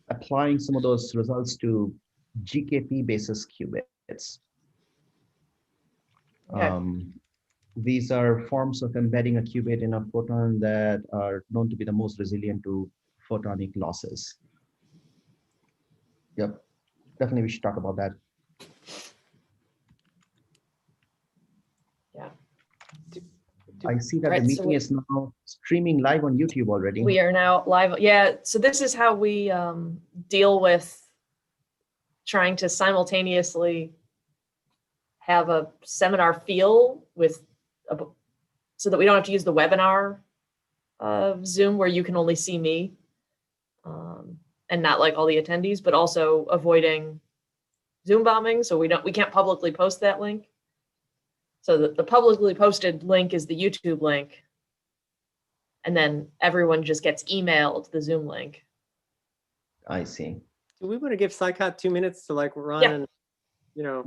applying some of those results to GKP basis qubits. Okay. These are forms of embedding a qubit in a photon that are known to be the most resilient to photonic losses. Yep, definitely we should talk about that. Yeah. I see that the meeting is now streaming live on YouTube already. We are now live. Yeah, so this is how we deal with trying to simultaneously have a seminar feel with, so that we don't have to use the webinar of Zoom where you can only see me and not like all the attendees, but also avoiding Zoom bombing. So we can't publicly post that link. So the publicly posted link is the YouTube link. And then everyone just gets emailed the Zoom link. I see. Do we want to give Psychot 2 minutes to like run and, you know,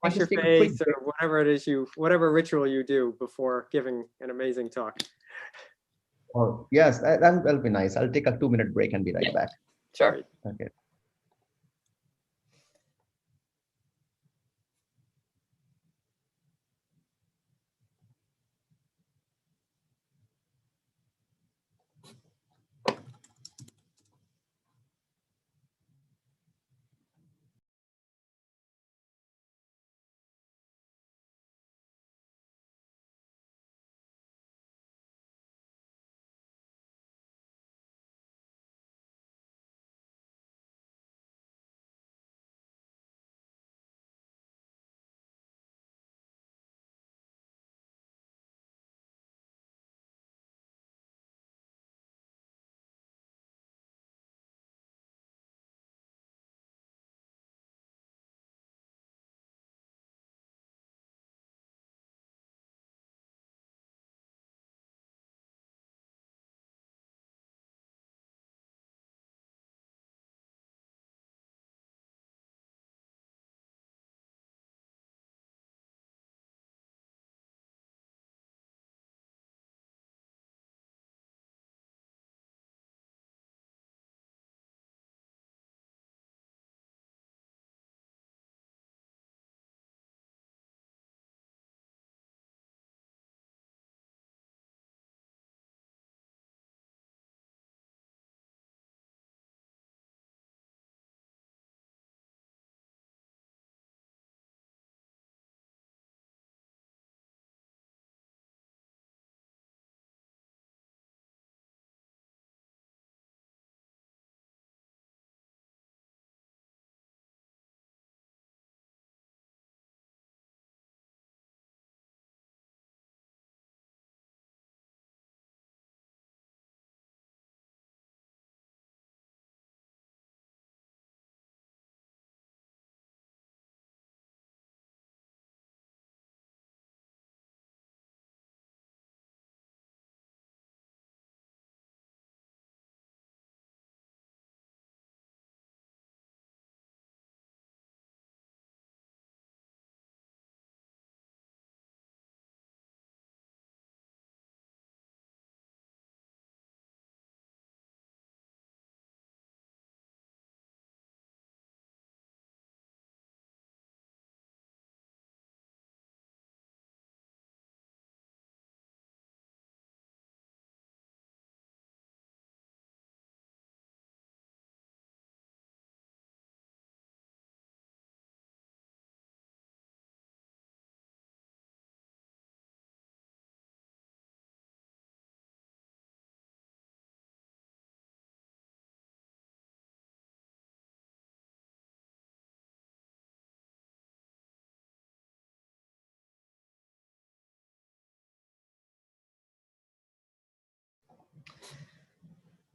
wash your face or whatever it is whatever ritual you do before giving an amazing talk? Oh, yes, that'll be nice. I'll take a 2-minute break and be right back. Sure. Okay.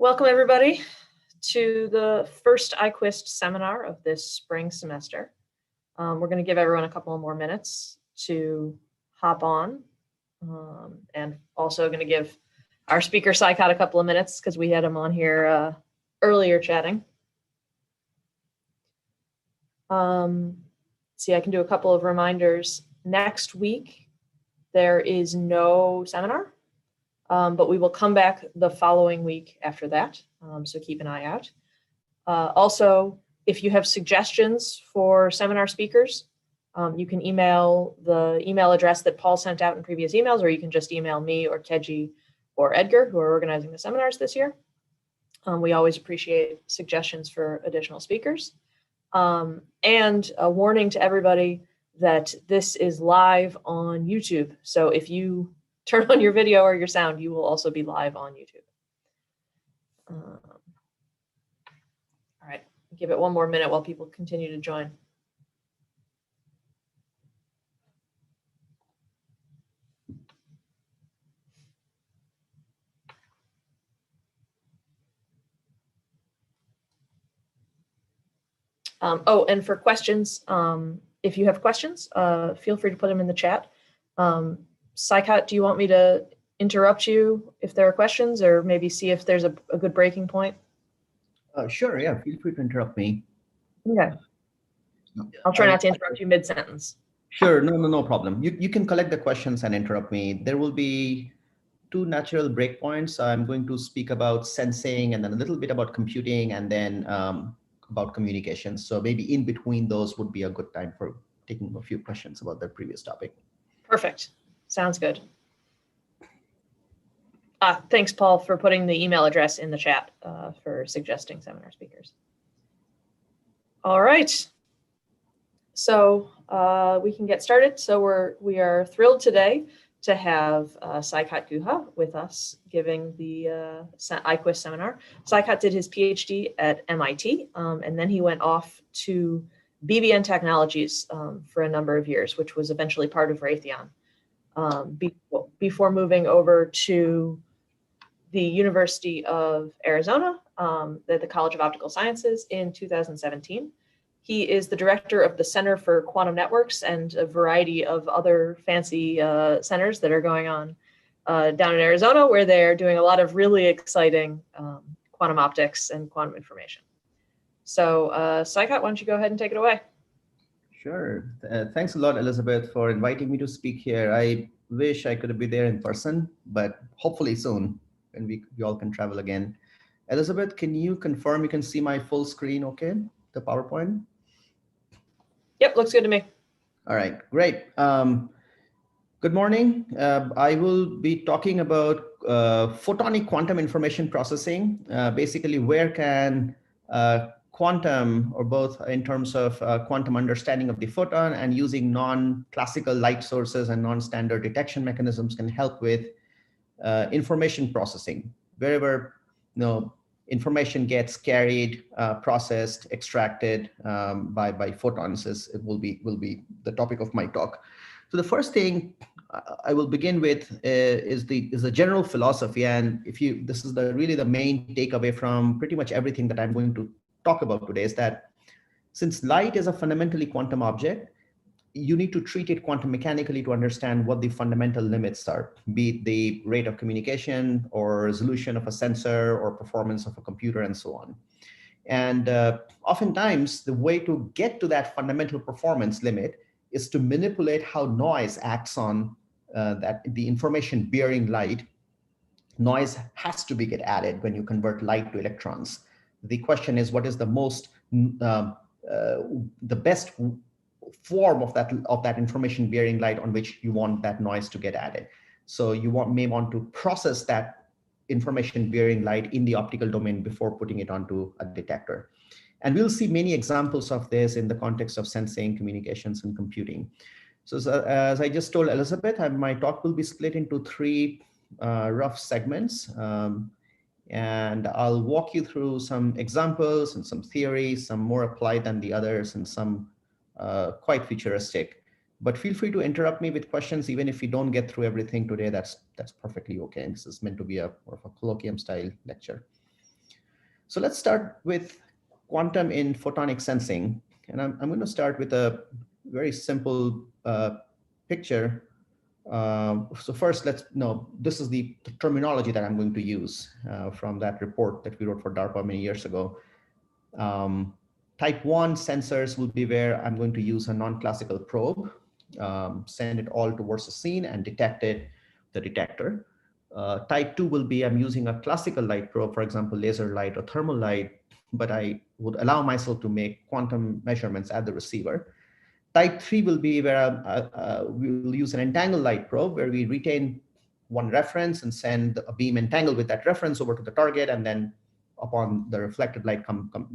Welcome everybody to the first IQUIST seminar of this spring semester. We're going to give everyone a couple more minutes to hop on, and also going to give our speaker Psychot a couple of minutes because we had him on here earlier chatting. See, I can do a couple of reminders. Next week, there is no seminar. But we will come back the following week after that, so keep an eye out. Also, if you have suggestions for seminar speakers, you can email the email address that Paul sent out in previous emails, or you can just email me or Keji or Edgar, who are organizing the seminars this year. We always appreciate suggestions for additional speakers. And a warning to everybody that this is live on YouTube. So if you turn on your video or your sound, you will also be live on YouTube. All right, give it one more minute while people continue to join. Oh, and for questions, if you have questions, feel free to put them in the chat. Psychot, do you want me to interrupt you if there are questions, or maybe see if there's a good breaking point? Sure, yeah, feel free to interrupt me. Okay. I'll try not to interrupt you mid-sentence. Sure, no problem. You can collect the questions and interrupt me. There will be 2 natural breakpoints. I'm going to speak about sensing and then a little bit about computing and then about communications. So maybe in between those would be a good time for taking a few questions about the previous topic. Perfect. Sounds good. Thanks, Paul, for putting the email address in the chat for suggesting seminar speakers. All right. So we can get started. So we are thrilled today to have Psychot Guha with us giving the IQUIST seminar. Psychot did his PhD at MIT, and then he went off to BBN Technologies for a number of years, which was eventually part of Raytheon, before moving over to the University of Arizona, the College of Optical Sciences in 2017. He is the director of the Center for Quantum Networks and a variety of other fancy centers that are going on down in Arizona, where they're doing a lot of really exciting quantum optics and quantum information. So Psychot, why don't you go ahead and take it away? Sure. Thanks a lot, Elizabeth, for inviting me to speak here. I wish I could be there in person, but hopefully soon, when we all can travel again. Elizabeth, can you confirm you can see my full screen okay, the PowerPoint? Yep, looks good to me. All right, great. Good morning. I will be talking about photonic quantum information processing. Basically, where can quantum, or both in terms of quantum understanding of the photon and using non-classical light sources and non-standard detection mechanisms, can help with information processing. Wherever information gets carried, processed, extracted by photons, it will be the topic of my talk. So the first thing I will begin with is the general philosophy, and this is really the main takeaway from pretty much everything that I'm going to talk about today, is that since light is a fundamentally quantum object, you need to treat it quantum mechanically to understand what the fundamental limits are, be it the rate of communication or resolution of a sensor or performance of a computer and so on. And oftentimes the way to get to that fundamental performance limit is to manipulate how noise acts on the information bearing light. Noise has to get added when you convert light to electrons. The question is, what is the best form of that information bearing light on which you want that noise to get added? So you may want to process that information bearing light in the optical domain before putting it onto a detector. And we'll see many examples of this in the context of sensing, communications, and computing. So as I just told Elizabeth, my talk will be split into 3 rough segments. And I'll walk you through some examples and some theories, some more applied than the others, and some quite futuristic. But feel free to interrupt me with questions, even if you don't get through everything today. That's perfectly okay. This is meant to be more of a colloquium style lecture. So let's start with quantum in photonic sensing. And I'm going to start with a very simple picture. So first, this is the terminology that I'm going to use from that report that we wrote for DARPA many years ago. Type 1 sensors will be where I'm going to use a non-classical probe, send it all towards the scene and detect the detector. Type 2 will be I'm using a classical light probe, for example, laser light or thermal light, but I would allow myself to make quantum measurements at the receiver. Type 3 will be where we will use an entangled light probe where we retain one reference and send a beam entangled with that reference over to the target, and then upon the reflected light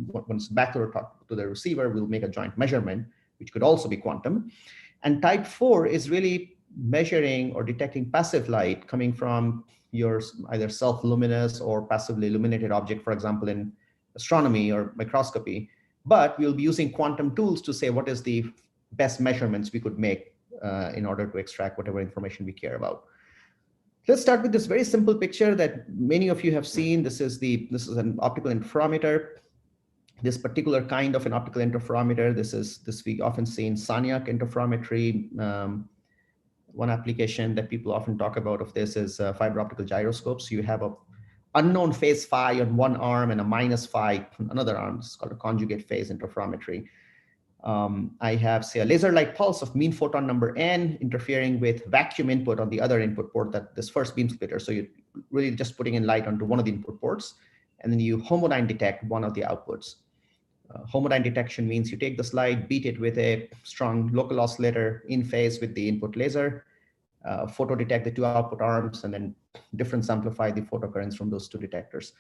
once back to the receiver, we'll make a joint measurement, which could also be quantum. And type 4 is really measuring or detecting passive light coming from your either self-luminous or passively illuminated object, for example, in astronomy or microscopy. But we'll be using quantum tools to say what is the best measurements we could make in order to extract whatever information we care about. Let's start with this very simple picture that many of you have seen. This is an optical interferometer. This particular kind of an optical interferometer, this we often see in Sagnac interferometry. One application that people often talk about of this is fiber optical gyroscopes. You have a unknown phase phi on one arm and a minus phi on another arm. It's called a conjugate phase interferometry. I have, say, a laser light pulse of mean photon number n interfering with vacuum input on the other input port, that this first beam splitter. So you're really just putting in light onto one of the input ports, and then you homodyne detect one of the outputs. Homodyne detection means you take this light, beat it with a strong local oscillator in phase with the input laser, photo detect the two output arms, and then difference amplify the photocurrents from those two detectors.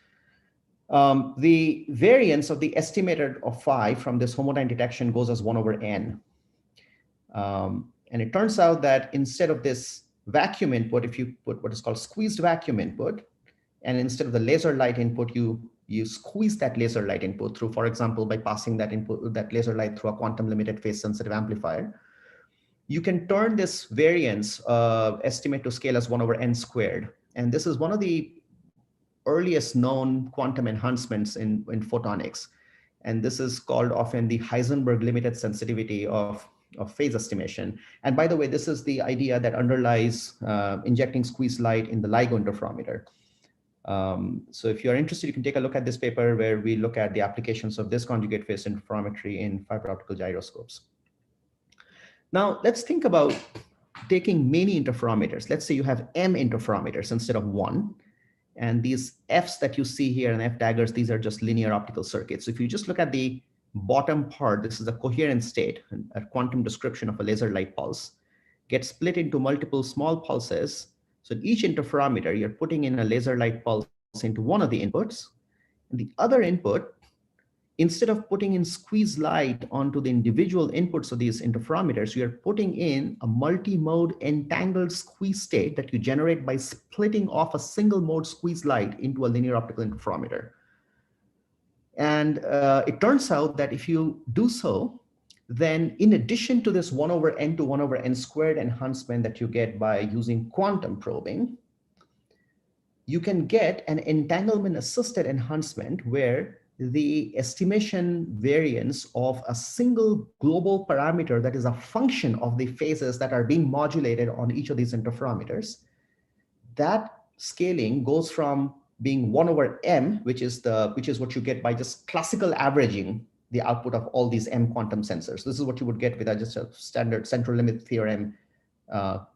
The variance of the estimated of phi from this homodyne detection goes as 1 over n. And it turns out that instead of this vacuum input, if you put what is called squeezed vacuum input, and instead of the laser light input, you squeeze that laser light input through, for example, by passing that laser light through a quantum limited phase sensitive amplifier, you can turn this variance estimate to scale as 1 over n squared. And this is one of the earliest known quantum enhancements in photonics. And this is called often the Heisenberg limited sensitivity of phase estimation. And by the way, this is the idea that underlies injecting squeezed light in the LIGO interferometer. So if you're interested, you can take a look at this paper where we look at the applications of this conjugate phase interferometry in fiber optical gyroscopes. Now let's think about taking many interferometers. Let's say you have m interferometers instead of one. And these Fs that you see here and F daggers, these are just linear optical circuits. So if you just look at the bottom part, this is a coherent state, a quantum description of a laser light pulse, gets split into multiple small pulses. So in each interferometer, you're putting in a laser light pulse into one of the inputs. And the other input, instead of putting in squeeze light onto the individual inputs of these interferometers, you're putting in a multi-mode entangled squeeze state that you generate by splitting off a single mode squeeze light into a linear optical interferometer. And it turns out that if you do so, then in addition to this 1 over n to 1 over n squared enhancement that you get by using quantum probing, you can get an entanglement assisted enhancement where the estimation variance of a single global parameter that is a function of the phases that are being modulated on each of these interferometers, that scaling goes from being 1 over m, which is what you get by just classical averaging the output of all these m quantum sensors. This is what you would get with just a standard central limit theorem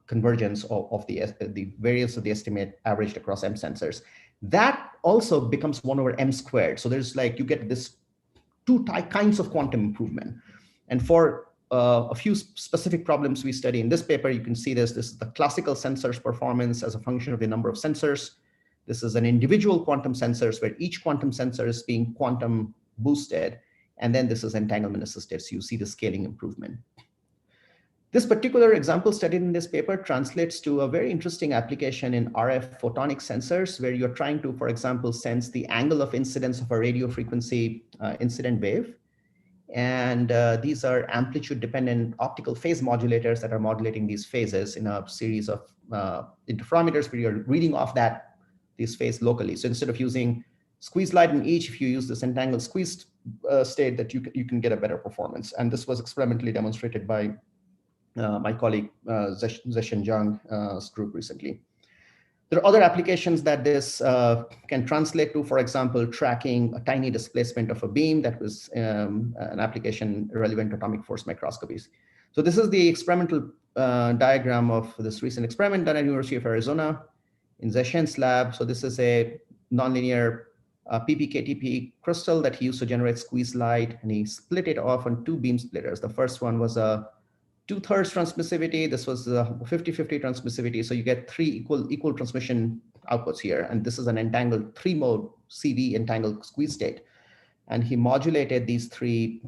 convergence of the variance of the estimate averaged across m sensors. That also becomes 1 over m squared. So there's like, you get this two kinds of quantum improvement. And for a few specific problems we study in this paper, you can see this. This is the classical sensors performance as a function of the number of sensors. This is an individual quantum sensors where each quantum sensor is being quantum boosted. And then this is entanglement assisted. So you see the scaling improvement. This particular example studied in this paper translates to a very interesting application in RF photonic sensors, where you're trying to, for example, sense the angle of incidence of a radio frequency incident wave. And these are amplitude dependent optical phase modulators that are modulating these phases in a series of interferometers where you're reading off this phase locally. So instead of using squeeze light in each, if you use this entangled squeezed state, that you can get a better performance. And this was experimentally demonstrated by my colleague Zhesheng Zhang's group recently. There are other applications that this can translate to, for example, tracking a tiny displacement of a beam. That was an application relevant to atomic force microscopies. So this is the experimental diagram of this recent experiment done at University of Arizona in Zhesheng's lab. So this is a nonlinear PPKTP crystal that he used to generate squeeze light, and he split it off on 2 beam splitters. The first one was a 2/3 transmissivity. This was a 50-50 transmissivity. So you get 3 equal transmission outputs here. And this is an entangled 3-mode CV entangled squeeze state. And he modulated these 3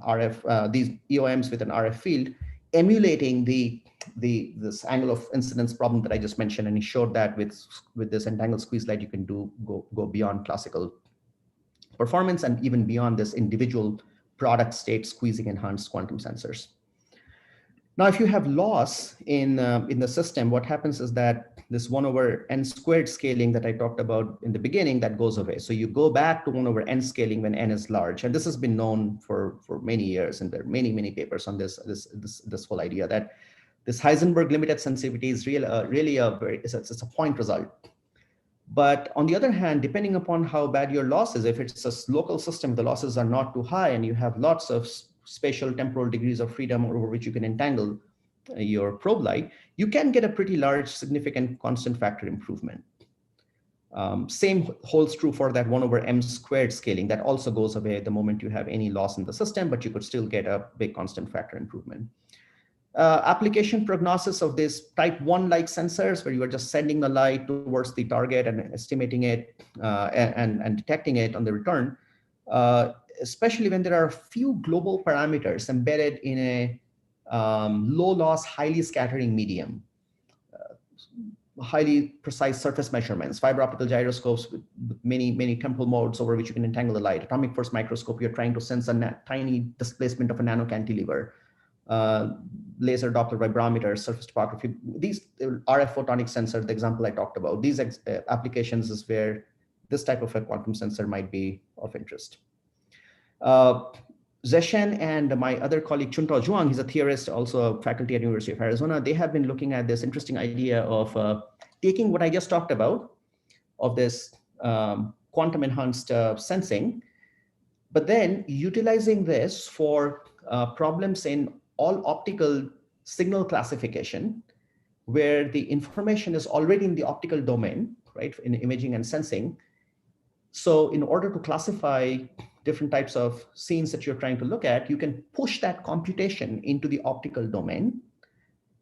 these EOMs with an RF field, emulating this angle of incidence problem that I just mentioned. And he showed that with this entangled squeeze light, you can go beyond classical performance and even beyond this individual product state squeezing enhanced quantum sensors. Now, if you have loss in the system, what happens is that this 1/n² scaling that I talked about in the beginning, that goes away. So you go back to 1/n scaling when n is large. And this has been known for many years, and there are many papers on this whole idea that this Heisenberg limited sensitivity is really it's a point result. But on the other hand, depending upon how bad your loss is, if it's a local system, the losses are not too high, and you have lots of spatial temporal degrees of freedom over which you can entangle your probe light, you can get a pretty large, significant constant factor improvement. Same holds true for that 1/m² scaling. That also goes away the moment you have any loss in the system, but you could still get a big constant factor improvement. Application prognosis of these type 1-like sensors, where you are just sending the light towards the target and estimating it and detecting it on the return, especially when there are a few global parameters embedded in a low loss, highly scattering medium, highly precise surface measurements, fiber optical gyroscopes with many temporal modes over which you can entangle the light, atomic force microscope, you're trying to sense a tiny displacement of a nanocantilever, laser Doppler vibrometer, surface topography. These RF photonic sensor, the example I talked about, these applications is where this type of a quantum sensor might be of interest. Zeshen and my other colleague Chuntao Zhuang, he's a theorist, also a faculty at University of Arizona. They have been looking at this interesting idea of taking what I just talked about, of this quantum enhanced sensing, but then utilizing this for problems in all optical signal classification, where the information is already in the optical domain, right, in imaging and sensing. So in order to classify different types of scenes that you're trying to look at, you can push that computation into the optical domain.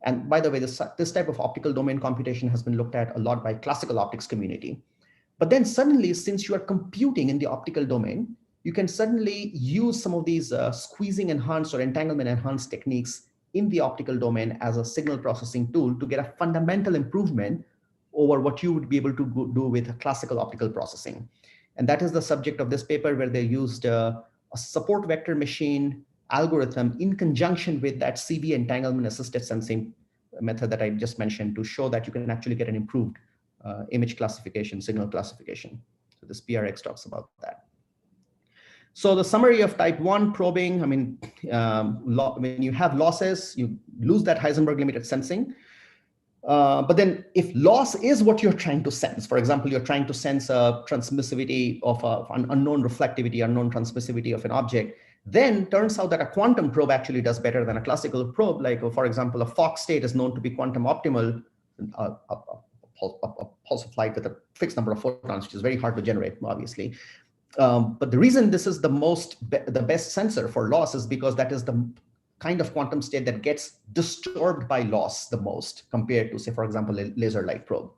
And by the way, this type of optical domain computation has been looked at a lot by classical optics community. But then suddenly, since you are computing in the optical domain, you can suddenly use some of these squeezing enhanced or entanglement enhanced techniques in the optical domain as a signal processing tool to get a fundamental improvement over what you would be able to do with a classical optical processing. And that is the subject of this paper, where they used a support vector machine algorithm in conjunction with that CV entanglement assisted sensing method that I just mentioned, to show that you can actually get an improved image classification, signal classification. So this PRX talks about that. So the summary of type 1 probing, I mean, when you have losses, you lose that Heisenberg limited sensing. But then if loss is what you're trying to sense, for example, you're trying to sense a transmissivity of an unknown reflectivity, unknown transmissivity of an object, then turns out that a quantum probe actually does better than a classical probe. Like, for example, a Fock state is known to be quantum optimal, a pulse of light with a fixed number of photons, which is very hard to generate, obviously. But the reason this is the best sensor for loss is because that is the kind of quantum state that gets disturbed by loss the most, compared to, say, for example, a laser light probe.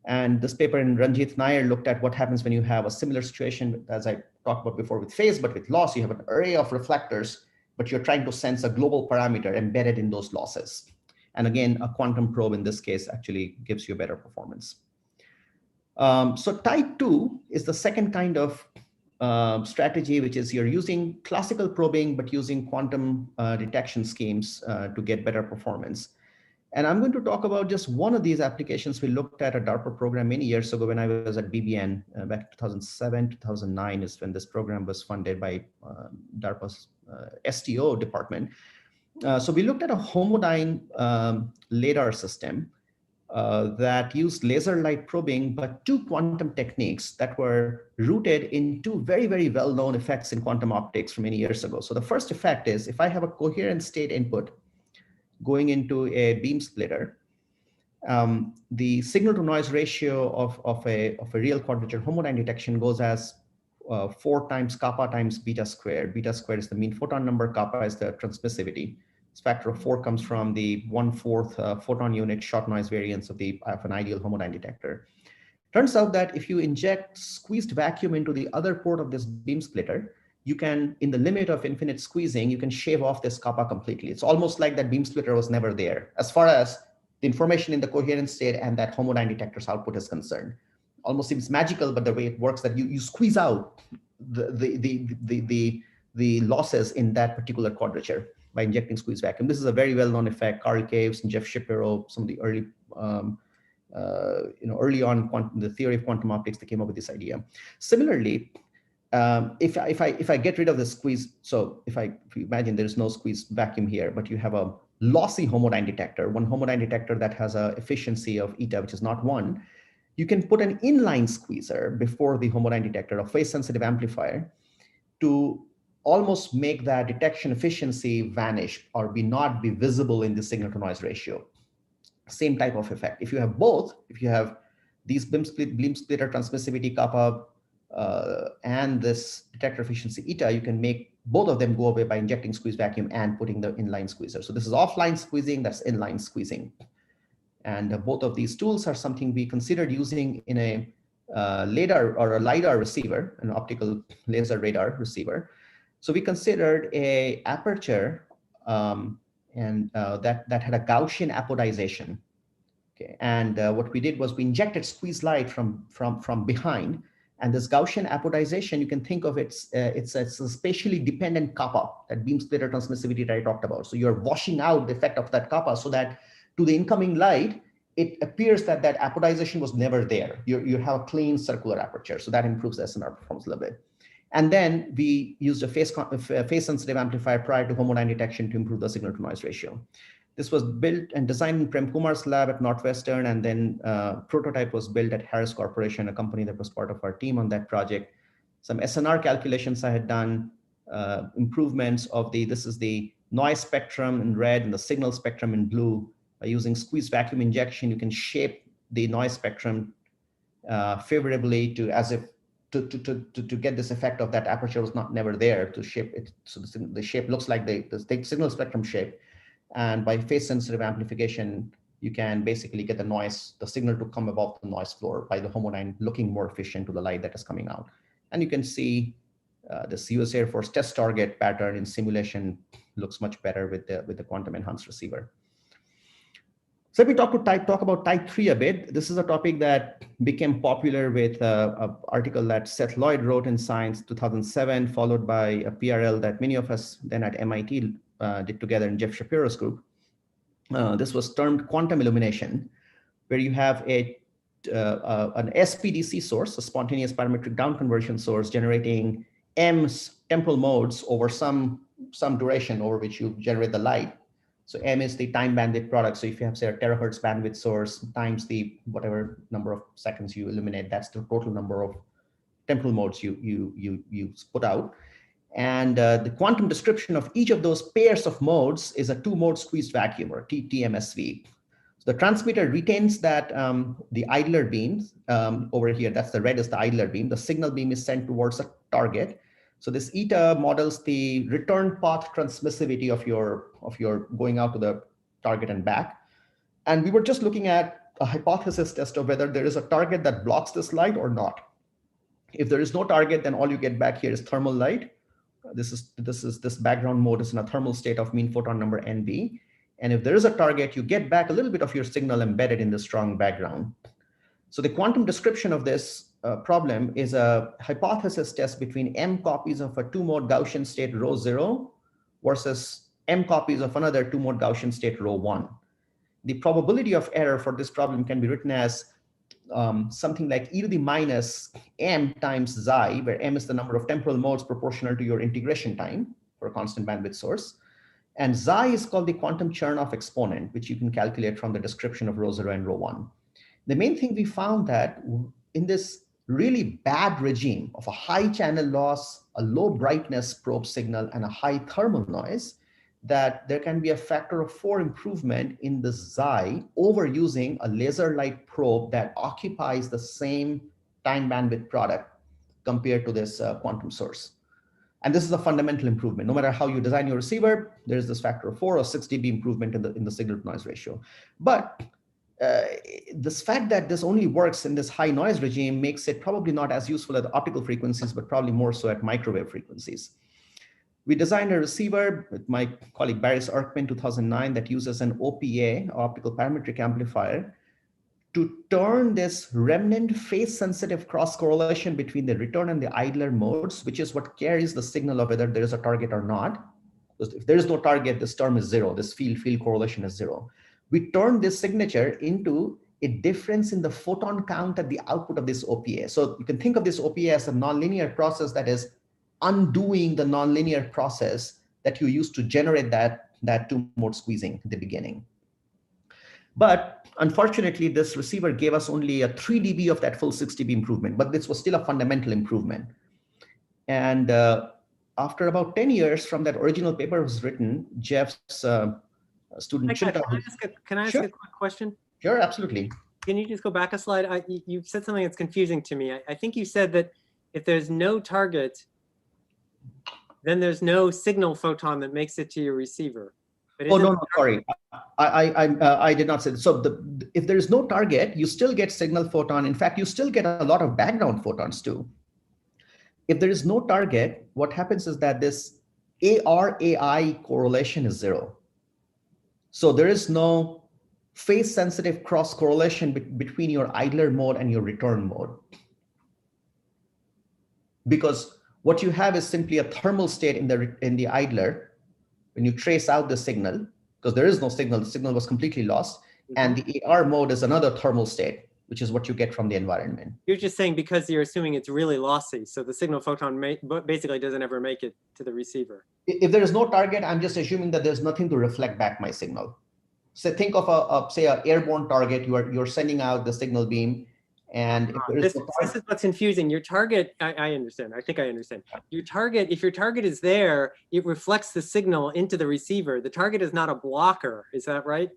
And this paper in Ranjit Nair looked at what happens when you have a similar situation, as I talked about before with phase, but with loss, you have an array of reflectors, but you're trying to sense a global parameter embedded in those losses. And again, a quantum probe in this case actually gives you better performance. So type 2 is the second kind of strategy, which is you're using classical probing, but using quantum detection schemes to get better performance. And I'm going to talk about just one of these applications we looked at a DARPA program many years ago when I was at BBN, back in 2007, 2009 is when this program was funded by DARPA's STO department. So we looked at a homodyne LiDAR system that used laser light probing, but 2 quantum techniques that were rooted in 2 very, very well-known effects in quantum optics from many years ago. So the first effect is, if I have a coherent state input going into a beam splitter, the signal to noise ratio of a real quadrature homodyne detection goes as 4 times kappa times beta squared. Beta squared is the mean photon number, kappa is the transmissivity. This factor of 4 comes from the 1/4 photon unit short noise variance of an ideal homodyne detector. Turns out that if you inject squeezed vacuum into the other port of this beam splitter, you can, in the limit of infinite squeezing, you can shave off this kappa completely. It's almost like that beam splitter was never there, as far as the information in the coherent state and that homodyne detector's output is concerned. Almost seems magical, but the way it works, that you squeeze out the losses in that particular quadrature by injecting squeezed vacuum. This is a very well-known effect. Carl Caves and Jeff Shapiro, some of the early early on the theory of quantum optics, they came up with this idea. Similarly, if I get rid of the squeeze, so if you imagine there is no squeeze vacuum here, but you have a lossy homodyne detector, one homodyne detector that has an efficiency of eta, which is not 1, you can put an inline squeezer before the homodyne detector, a phase-sensitive amplifier, to almost make that detection efficiency vanish or not be visible in the signal-to-noise ratio. Same type of effect. If you have both, if you have these beam splitter transmissivity kappa and this detector efficiency eta, you can make both of them go away by injecting squeeze vacuum and putting the inline squeezer. So this is offline squeezing, that's inline squeezing. And both of these tools are something we considered using in a LiDAR or a LiDAR receiver, an optical laser radar receiver. So we considered a aperture that had a Gaussian apodization. Okay, and what we did was we injected squeeze light from behind, and this Gaussian apodization, you can think of it's a spatially dependent kappa, that beam splitter transmissivity that I talked about. So you're washing out the effect of that kappa so that to the incoming light, it appears that that apodization was never there. You have a clean circular aperture, so that improves the SNR performance a little bit. And then we used a phase-sensitive amplifier prior to homodyne detection to improve the signal-to-noise ratio. This was built and designed in Prem Kumar's lab at Northwestern, and then prototype was built at Harris Corporation, a company that was part of our team on that project. Some SNR calculations I had done, improvements of this is the noise spectrum in red and the signal spectrum in blue. By using squeezed vacuum injection, you can shape the noise spectrum favorably to get this effect of that aperture was never there, to shape it so the shape looks like the signal spectrum shape. And by phase sensitive amplification, you can basically get the signal to come above the noise floor by the homodyne looking more efficient to the light that is coming out. And you can see this US Air Force test target pattern in simulation looks much better with the quantum enhanced receiver. So let me talk about type 3 a bit. This is a topic that became popular with an article that Seth Lloyd wrote in Science 2007, followed by a PRL that many of us then at MIT did together in Jeff Shapiro's group. This was termed quantum illumination, where you have an SPDC source, a spontaneous parametric down conversion source, generating M's temporal modes over some duration over which you generate the light. So M is the time bandwidth product. So if you have, say, a terahertz bandwidth source times the whatever number of seconds you illuminate, that's the total number of temporal modes you put out. And the quantum description of each of those pairs of modes is a 2-mode squeezed vacuum, or TMSV. So the transmitter retains that the idler beams over here. That's the red is the idler beam. The signal beam is sent towards a target. So this eta models the return path transmissivity of your going out to the target and back. And we were just looking at a hypothesis test of whether there is a target that blocks this light or not. If there is no target, then all you get back here is thermal light. This background mode is in a thermal state of mean photon number NB. And if there is a target, you get back a little bit of your signal embedded in the strong background. So the quantum description of this problem is a hypothesis test between M copies of a 2-mode Gaussian state rho 0 versus M copies of another 2-mode Gaussian state rho 1. The probability of error for this problem can be written as something like e to the minus M times xi, where M is the number of temporal modes proportional to your integration time for a constant bandwidth source. And xi is called the quantum Chernoff exponent, which you can calculate from the description of rho 0 and rho 1. The main thing we found that in this really bad regime of a high channel loss, a low brightness probe signal, and a high thermal noise, that there can be a factor of 4 improvement in the xi over using a laser light probe that occupies the same time bandwidth product compared to this quantum source. And this is a fundamental improvement. No matter how you design your receiver, there's this factor of 4 or 6 dB improvement in the signal to noise ratio. But this fact that this only works in this high noise regime makes it probably not as useful at the optical frequencies, but probably more so at microwave frequencies. We designed a receiver with my colleague Baris Erkman in 2009 that uses an OPA, optical parametric amplifier, to turn this remnant phase-sensitive cross-correlation between the return and the idler modes, which is what carries the signal of whether there is a target or not. Because if there is no target, this term is 0. This field correlation is 0. We turn this signature into a difference in the photon count at the output of this OPA. So you can think of this OPA as a nonlinear process that is undoing the nonlinear process that you used to generate that two-mode squeezing at the beginning. But unfortunately, this receiver gave us only a 3 dB of that full 6 dB improvement, but this was still a fundamental improvement. And after about 10 years from that original paper was written, Jeff's student. Can I ask a quick question? Sure, absolutely. Can you just go back a slide? You said something that's confusing to me. I think you said that if there's no target, then there's no signal photon that makes it to your receiver. Oh, no, sorry. I did not say that. So if there is no target, you still get signal photon. In fact, you still get a lot of background photons too. If there is no target, what happens is that this AR-AI correlation is 0. So there is no phase-sensitive cross-correlation between your idler mode and your return mode. Because what you have is simply a thermal state in the idler when you trace out the signal, because there is no signal, the signal was completely lost. And the AR mode is another thermal state, which is what you get from the environment. You're just saying because you're assuming it's really lossy, so the signal photon basically doesn't ever make it to the receiver. If there is no target, I'm just assuming that there's nothing to reflect back my signal. So think of say an airborne target, you're sending out the signal beam, and if this is what's confusing. Your target, I understand. I think I understand. Your target, if your target is there, it reflects the signal into the receiver. The target is not a blocker. Is that right?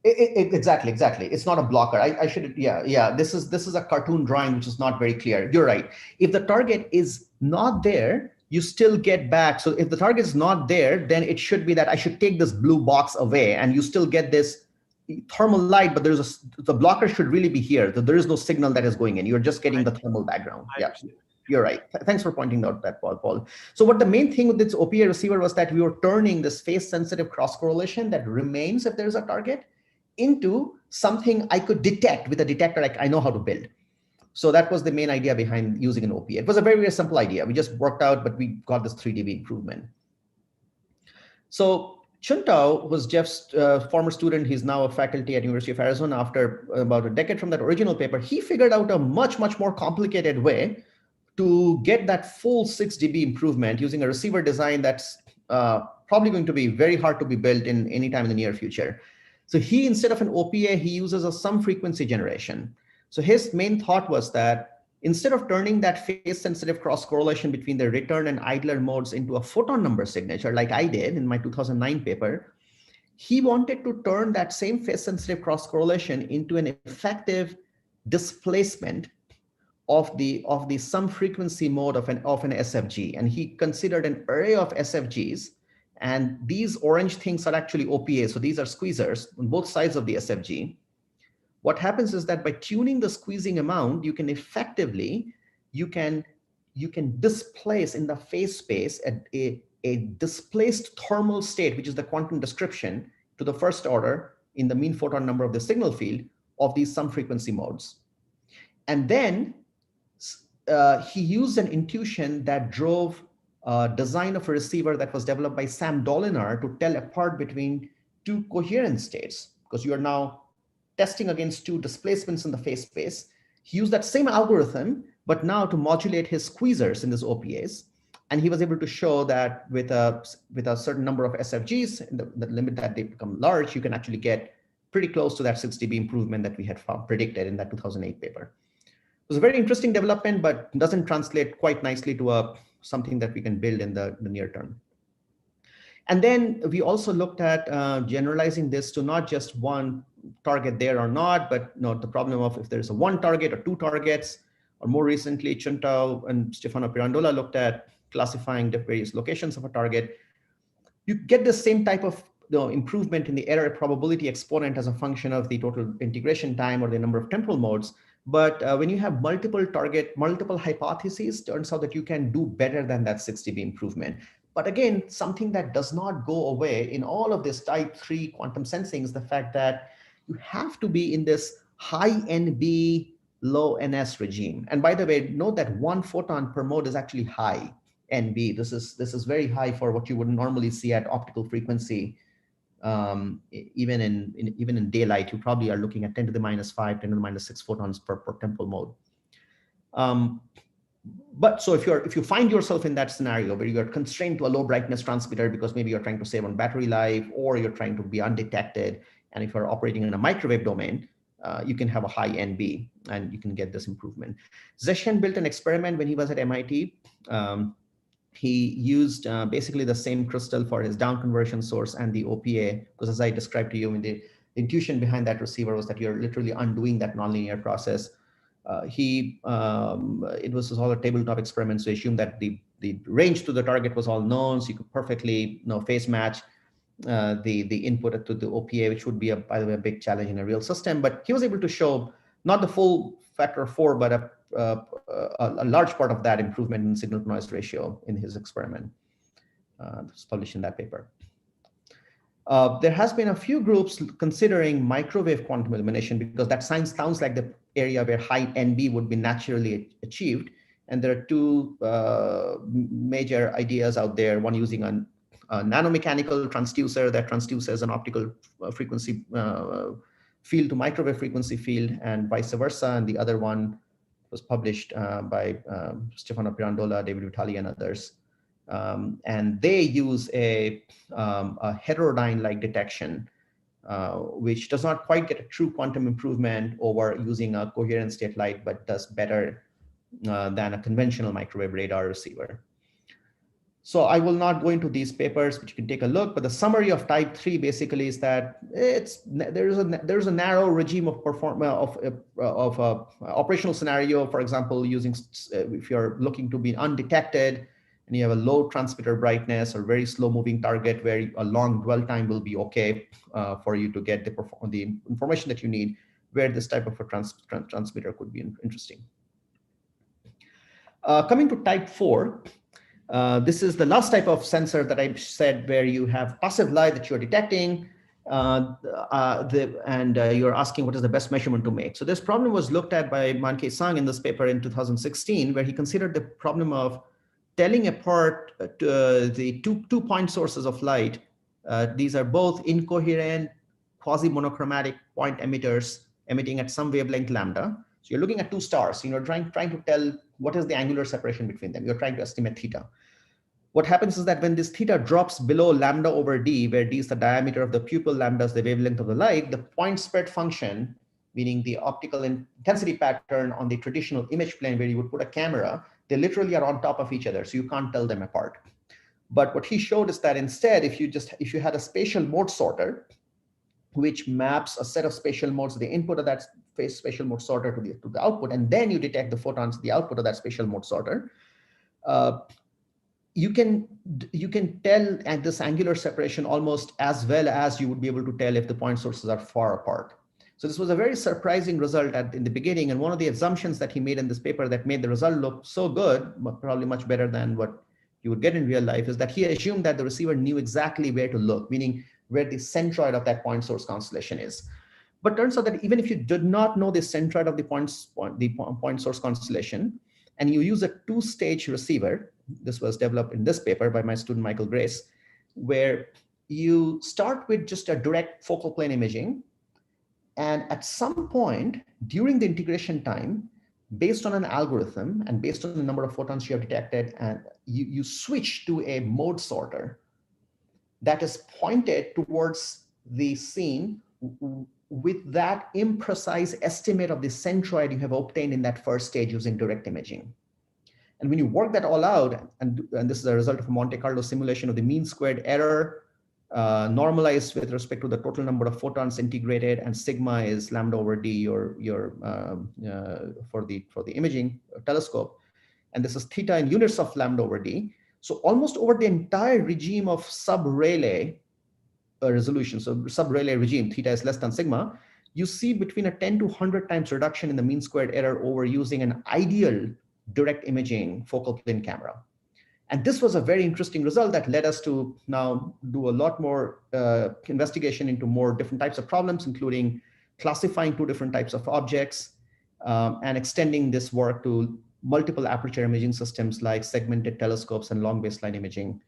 Exactly. It's not a blocker. I should, yeah. This is a cartoon drawing, which is not very clear. You're right. If the target is not there, you still get back. So if the target is not there, then it should be that I should take this blue box away, and you still get this thermal light, but the blocker should really be here. So there is no signal that is going in. You're just getting the thermal background. Yeah, you're right. Thanks for pointing out that, Paul. So what the main thing with this OPA receiver was that we were turning this phase-sensitive cross-correlation that remains if there is a target into something I could detect with a detector I know how to build. So that was the main idea behind using an OPA. It was a very, very simple idea. We just worked out, but we got this 3 dB improvement. So Chuntao was Jeff's former student. He's now a faculty at University of Arizona. After about a decade from that original paper, he figured out a much, much more complicated way to get that full 6 dB improvement using a receiver design that's probably going to be very hard to be built in any time in the near future. So he, instead of an OPA, he uses a sum frequency generation. So his main thought was that instead of turning that phase-sensitive cross-correlation between the return and idler modes into a photon number signature, like I did in my 2009 paper, he wanted to turn that same phase-sensitive cross-correlation into an effective displacement of the sum frequency mode of an SFG. And he considered an array of SFGs, and these orange things are actually OPA. So these are squeezers on both sides of the SFG. What happens is that by tuning the squeezing amount, you can effectively, you can displace in the phase space a displaced thermal state, which is the quantum description to the first order in the mean photon number of the signal field of these sum frequency modes. And then he used an intuition that drove design of a receiver that was developed by Sam Dolinar to tell apart between two coherent states, because you are now testing against two displacements in the phase space. He used that same algorithm, but now to modulate his squeezers in these OPAs. And he was able to show that with a certain number of SFGs, in the limit that they become large, you can actually get pretty close to that 6 dB improvement that we had predicted in that 2008 paper. It was a very interesting development, but doesn't translate quite nicely to something that we can build in the near term. And then we also looked at generalizing this to not just one target there or not, but the problem of if there's a one target or two targets, Or more recently, Chuntao and Stefano Pirandola looked at classifying the various locations of a target. You get the same type of improvement in the error probability exponent as a function of the total integration time or the number of temporal modes. But when you have multiple hypotheses, turns out that you can do better than that 6 dB improvement. But again, something that does not go away in all of this type 3 quantum sensing is the fact that you have to be in this high NB, low NS regime. And by the way, note that 1 photon per mode is actually high NB. This is very high for what you would normally see at optical frequency. Even in daylight, you probably are looking at 10 to the minus 5, 10 to the minus 6 photons per temporal mode. But so if you find yourself in that scenario where you're constrained to a low brightness transmitter because maybe you're trying to save on battery life, or you're trying to be undetected, and if you're operating in a microwave domain, you can have a high NB and you can get this improvement. Zeshan built an experiment when he was at MIT. He used basically the same crystal for his down conversion source and the OPA, because as I described to you, the intuition behind that receiver was that you're literally undoing that nonlinear process. It was all a tabletop experiment, so assumed that the range to the target was all known, so you could perfectly phase match the input to the OPA, which would be, by the way, a big challenge in a real system. But he was able to show not the full factor of 4, but a large part of that improvement in signal to noise ratio in his experiment. It's published in that paper. There has been a few groups considering microwave quantum illumination, because that sounds like the area where high NB would be naturally achieved. And there are two major ideas out there, one using a nanomechanical transducer that transduces an optical frequency field to microwave frequency field, and vice versa. And the other one was published by Stefano Pirandola, David Vitali, and others. And they use a heterodyne-like detection, which does not quite get a true quantum improvement over using a coherent state light, but does better than a conventional microwave radar receiver. So I will not go into these papers, but you can take a look. But the summary of type 3 basically is that there's a narrow regime of operational scenario. For example, using if you're looking to be undetected and you have a low transmitter brightness or very slow moving target where a long dwell time will be okay for you to get the information that you need, where this type of a transmitter could be interesting. Coming to type 4. This is the last type of sensor that I said, where you have passive light that you're detecting, and you're asking what is the best measurement to make. So this problem was looked at by Man-K Sang in this paper in 2016, where he considered the problem of telling apart the two point sources of light. These are both incoherent, quasi-monochromatic point emitters emitting at some wavelength lambda. So you're looking at two stars, you're trying to tell what is the angular separation between them. You're trying to estimate theta. What happens is that when this theta drops below lambda over d, where d is the diameter of the pupil, lambda is the wavelength of the light, the point spread function, meaning the optical intensity pattern on the traditional image plane where you would put a camera, they literally are on top of each other, so you can't tell them apart. But what he showed is that instead, if you had a spatial mode sorter, which maps a set of spatial modes, the input of that spatial mode sorter to the output, and then you detect the photons, the output of that spatial mode sorter, you can tell at this angular separation almost as well as you would be able to tell if the point sources are far apart. So this was a very surprising result in the beginning, and one of the assumptions that he made in this paper that made the result look so good, probably much better than what you would get in real life, is that he assumed that the receiver knew exactly where to look, meaning where the centroid of that point source constellation is. But turns out that even if you did not know the centroid of the point source constellation, and you use a two-stage receiver, this was developed in this paper by my student Michael Grace, where you start with just a direct focal plane imaging, and at some point during the integration time, based on an algorithm and based on the number of photons you have detected, and you switch to a mode sorter that is pointed towards the scene with that imprecise estimate of the centroid you have obtained in that first stage using direct imaging. And when you work that all out, and this is a result of a Monte Carlo simulation of the mean squared error normalized with respect to the total number of photons integrated, and sigma is lambda over d, for the imaging telescope, and this is theta in units of lambda over d. So almost over the entire regime of sub-Rayleigh resolution, so sub-Rayleigh regime, theta is less than sigma, you see between a 10 to 100 times reduction in the mean squared error over using an ideal direct imaging focal plane camera. And this was a very interesting result that led us to now do a lot more investigation into more different types of problems, including classifying 2 different types of objects, and extending this work to multiple aperture imaging systems like segmented telescopes and long baseline imaging,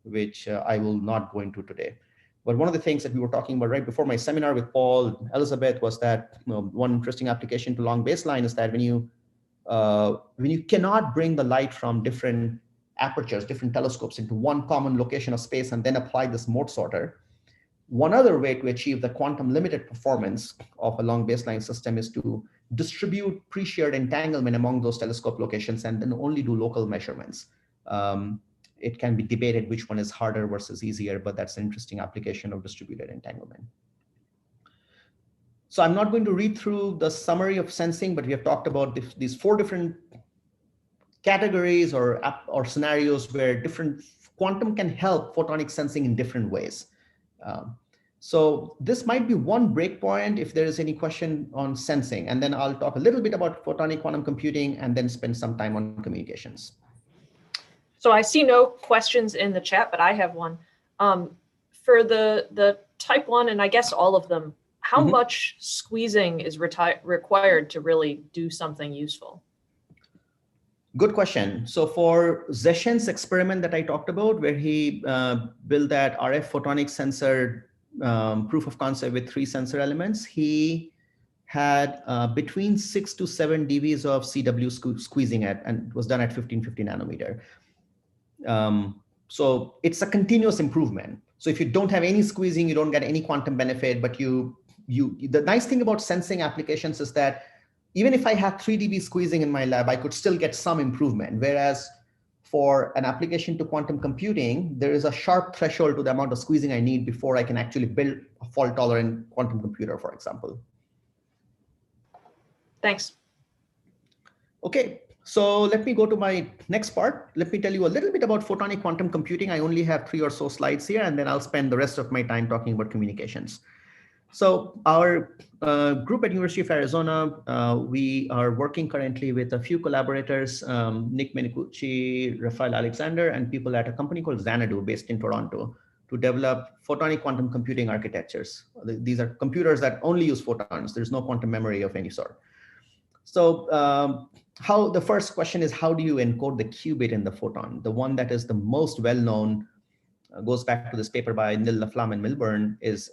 which I will not go into today. But one of the things that we were talking about right before my seminar with Paul, Elizabeth, was that one interesting application to long baseline is that when you cannot bring the light from different apertures, different telescopes into one common location of space and then apply this mode sorter, one other way to achieve the quantum limited performance of a long baseline system is to distribute pre-shared entanglement among those telescope locations and then only do local measurements. It can be debated which one is harder versus easier, but that's an interesting application of distributed entanglement. So I'm not going to read through the summary of sensing, but we have talked about these 4 different categories or scenarios where different quantum can help photonic sensing in different ways. So this might be one breakpoint if there is any question on sensing, and then I'll talk a little bit about photonic quantum computing and then spend some time on communications. So I see no questions in the chat, but I have one. For the type 1, and I guess all of them, how much squeezing is required to really do something useful? Good question. So for Zeshen's experiment that I talked about, where he built that RF photonic sensor proof of concept with 3 sensor elements, he had between 6 to 7 dBs of CW squeezing and it was done at 1550 nanometer. So it's a continuous improvement. So if you don't have any squeezing, you don't get any quantum benefit, but the nice thing about sensing applications is that even if I have 3 dB squeezing in my lab, I could still get some improvement. Whereas for an application to quantum computing, there is a sharp threshold to the amount of squeezing I need before I can actually build a fault tolerant quantum computer, for example. Thanks. Okay, so let me go to my next part. Let me tell you a little bit about photonic quantum computing. I only have 3 or so slides here, and then I'll spend the rest of my time talking about communications. So our group at University of Arizona, we are working currently with a few collaborators, Nick Minicucci, Rafael Alexander, and people at a company called Xanadu based in Toronto to develop photonic quantum computing architectures. These are computers that only use photons. There's no quantum memory of any sort. So the first question is, how do you encode the qubit in the photon? The one that is the most well-known goes back to this paper by Nil Laflamme and Milburn, is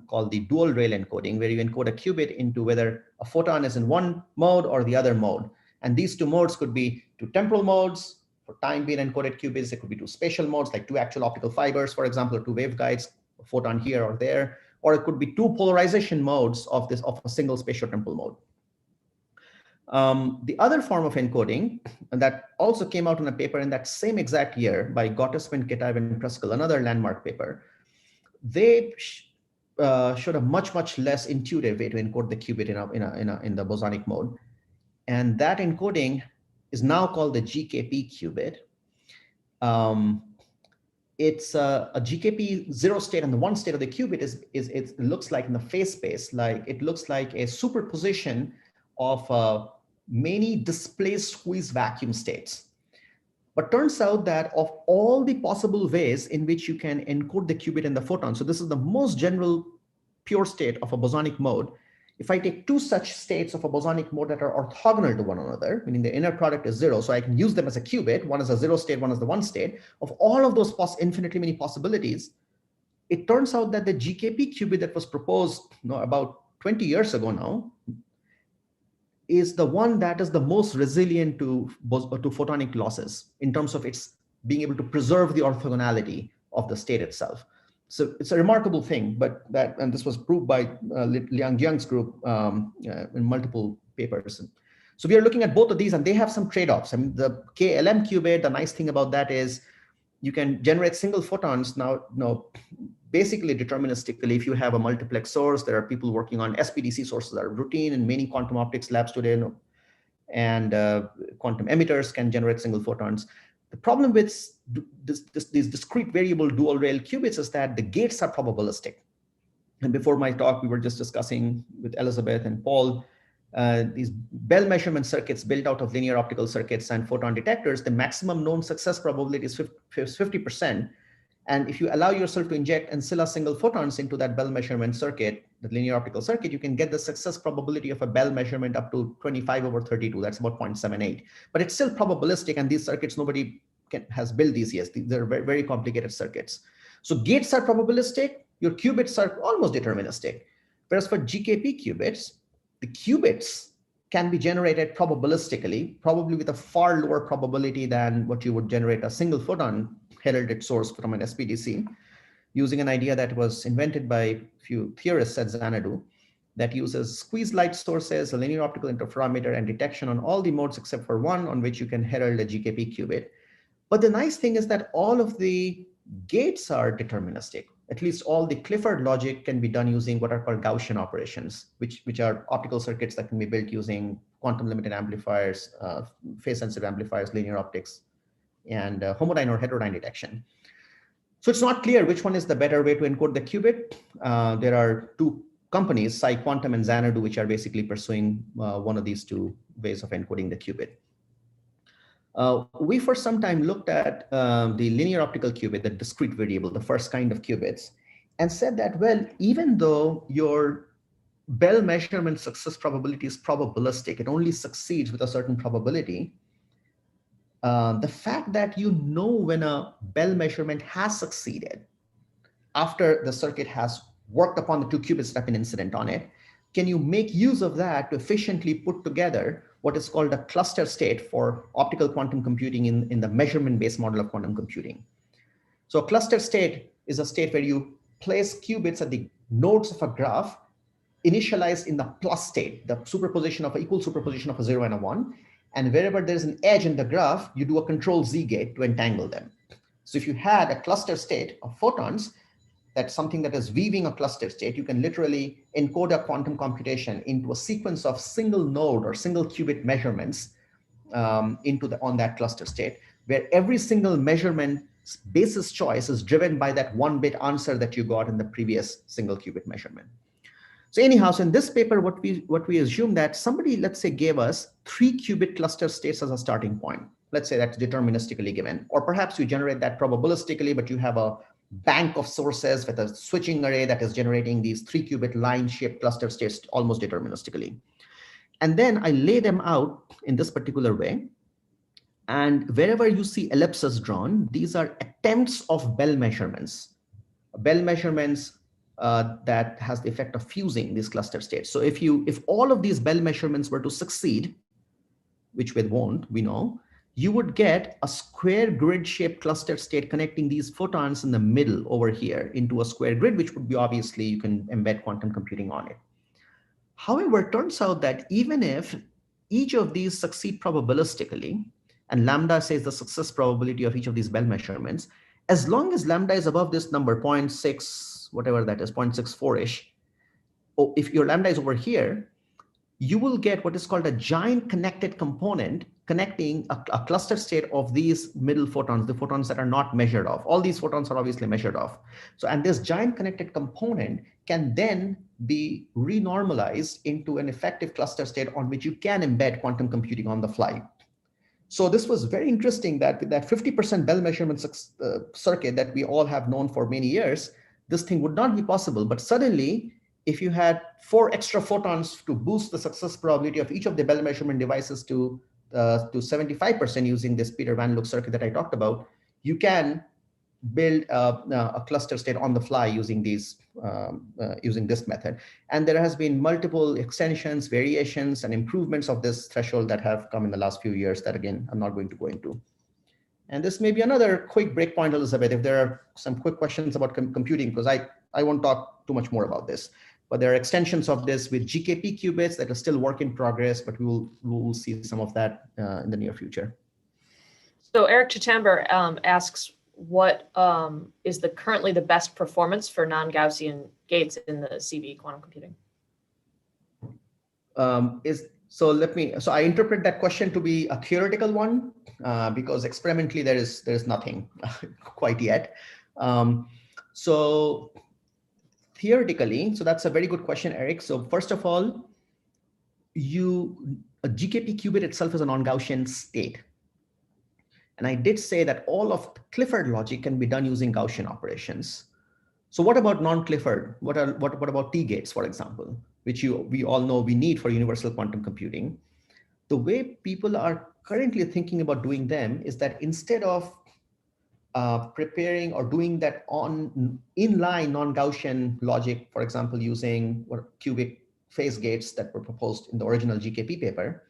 called the dual rail encoding, where you encode a qubit into whether a photon is in one mode or the other mode. And these 2 modes could be 2 temporal modes for time being encoded qubits. It could be 2 spatial modes, like 2 actual optical fibers, for example, or 2 waveguides, a photon here or there, or it could be 2 polarization modes of a single spatial temporal mode. The other form of encoding that also came out in a paper in that same exact year by Gottesman, Kitaev, and Preskel, another landmark paper, they showed a much, much less intuitive way to encode the qubit in the bosonic mode. And that encoding is now called the GKP qubit. It's a GKP 0 state, and the 1 state of the qubit it looks like in the phase space, like it looks like a superposition of many displaced squeeze vacuum states. But turns out that of all the possible ways in which you can encode the qubit in the photon, so this is the most general pure state of a bosonic mode. If I take 2 such states of a bosonic mode that are orthogonal to one another, meaning the inner product is 0, so I can use them as a qubit, one is a 0 state, one is the 1 state, of all of those infinitely many possibilities, it turns out that the GKP qubit that was proposed about 20 years ago now is the one that is the most resilient to photonic losses in terms of its being able to preserve the orthogonality of the state itself. So it's a remarkable thing, and this was proved by Liang Jiang's group in multiple papers. So we are looking at both of these, and they have some trade-offs. I mean, the KLM qubit, the nice thing about that is you can generate single photons. Now, basically deterministically, if you have a multiplex source, there are people working on SPDC sources that are routine in many quantum optics labs today, and quantum emitters can generate single photons. The problem with these discrete variable dual rail qubits is that the gates are probabilistic. And before my talk, we were just discussing with Elizabeth and Paul, these Bell measurement circuits built out of linear optical circuits and photon detectors, the maximum known success probability is 50%. And if you allow yourself to inject ancilla single photons into that Bell measurement circuit, the linear optical circuit, you can get the success probability of a Bell measurement up to 25/32. That's about 0.78. But it's still probabilistic, and these circuits, nobody has built these yet. They're very, very complicated circuits. So gates are probabilistic, your qubits are almost deterministic. Whereas for GKP qubits, the qubits can be generated probabilistically, probably with a far lower probability than what you would generate a single photon heralded source from an SPDC, using an idea that was invented by a few theorists at Xanadu that uses squeezed light sources, a linear optical interferometer, and detection on all the modes except for one on which you can herald a GKP qubit. But the nice thing is that all of the gates are deterministic. At least all the Clifford logic can be done using what are called Gaussian operations, which are optical circuits that can be built using quantum limited amplifiers, phase sensitive amplifiers, linear optics, and homodyne or heterodyne detection. So it's not clear which one is the better way to encode the qubit. There are two companies, PsiQuantum and Xanadu, which are basically pursuing one of these two ways of encoding the qubit. We for some time looked at the linear optical qubit, the discrete variable, the first kind of qubits, and said that, well, even though your Bell measurement success probability is probabilistic, it only succeeds with a certain probability. The fact that you know when a Bell measurement has succeeded after the circuit has worked upon the two qubits that have been incident on it, can you make use of that to efficiently put together what is called a cluster state for optical quantum computing in the measurement-based model of quantum computing. So a cluster state is a state where you place qubits at the nodes of a graph initialized in the plus state, the superposition of equal superposition of a 0 and a 1. And wherever there's an edge in the graph, you do a control Z gate to entangle them. So if you had a cluster state of photons, that's something that is weaving a cluster state, you can literally encode a quantum computation into a sequence of single node or single qubit measurements on that cluster state, where every single measurement basis choice is driven by that 1-bit answer that you got in the previous single qubit measurement. So anyhow, so in this paper, what we assume that somebody, let's say, gave us 3 qubit cluster states as a starting point. Let's say that's deterministically given, or perhaps you generate that probabilistically, but you have a bank of sources with a switching array that is generating these 3 qubit line shaped cluster states almost deterministically. And then I lay them out in this particular way. And wherever you see ellipses drawn, these are attempts of Bell measurements. Bell measurements that has the effect of fusing these cluster states. So if all of these Bell measurements were to succeed, which they won't, we know, you would get a square grid shaped cluster state connecting these photons in the middle over here into a square grid, which would be obviously you can embed quantum computing on it. However, it turns out that even if each of these succeed probabilistically, and lambda says the success probability of each of these Bell measurements, as long as lambda is above this number, 0.6, whatever that is, 0.64-ish, or if your lambda is over here, you will get what is called a giant connected component connecting a cluster state of these middle photons, the photons that are not measured off. All these photons are obviously measured off. So, and this giant connected component can then be renormalized into an effective cluster state on which you can embed quantum computing on the fly. So this was very interesting that with that 50% Bell measurement circuit that we all have known for many years, this thing would not be possible. But suddenly, if you had 4 extra photons to boost the success probability of each of the Bell measurement devices to 75% using this Peter Van Look circuit that I talked about, you can build a cluster state on the fly using these using this method. And there has been multiple extensions, variations, and improvements of this threshold that have come in the last few years that, again, I'm not going to go into. And this may be another quick breakpoint, Elizabeth, if there are some quick questions about computing, because I won't talk too much more about this. But there are extensions of this with GKP qubits that are still work in progress, but we will see some of that in the near future. So Eric Chitember asks, what is currently the best performance for non-Gaussian gates in the CB quantum computing? So I interpret that question to be a theoretical one, because experimentally there is nothing quite yet. So theoretically, so that's a very good question, Eric. So first of all, a GKP qubit itself is a non-Gaussian state. And I did say that all of Clifford logic can be done using Gaussian operations. So what about non-Clifford? What about T-gates, for example, which we all know we need for universal quantum computing? The way people are currently thinking about doing them is that instead of preparing or doing that on inline non-Gaussian logic, for example, using cubic phase gates that were proposed in the original GKP paper,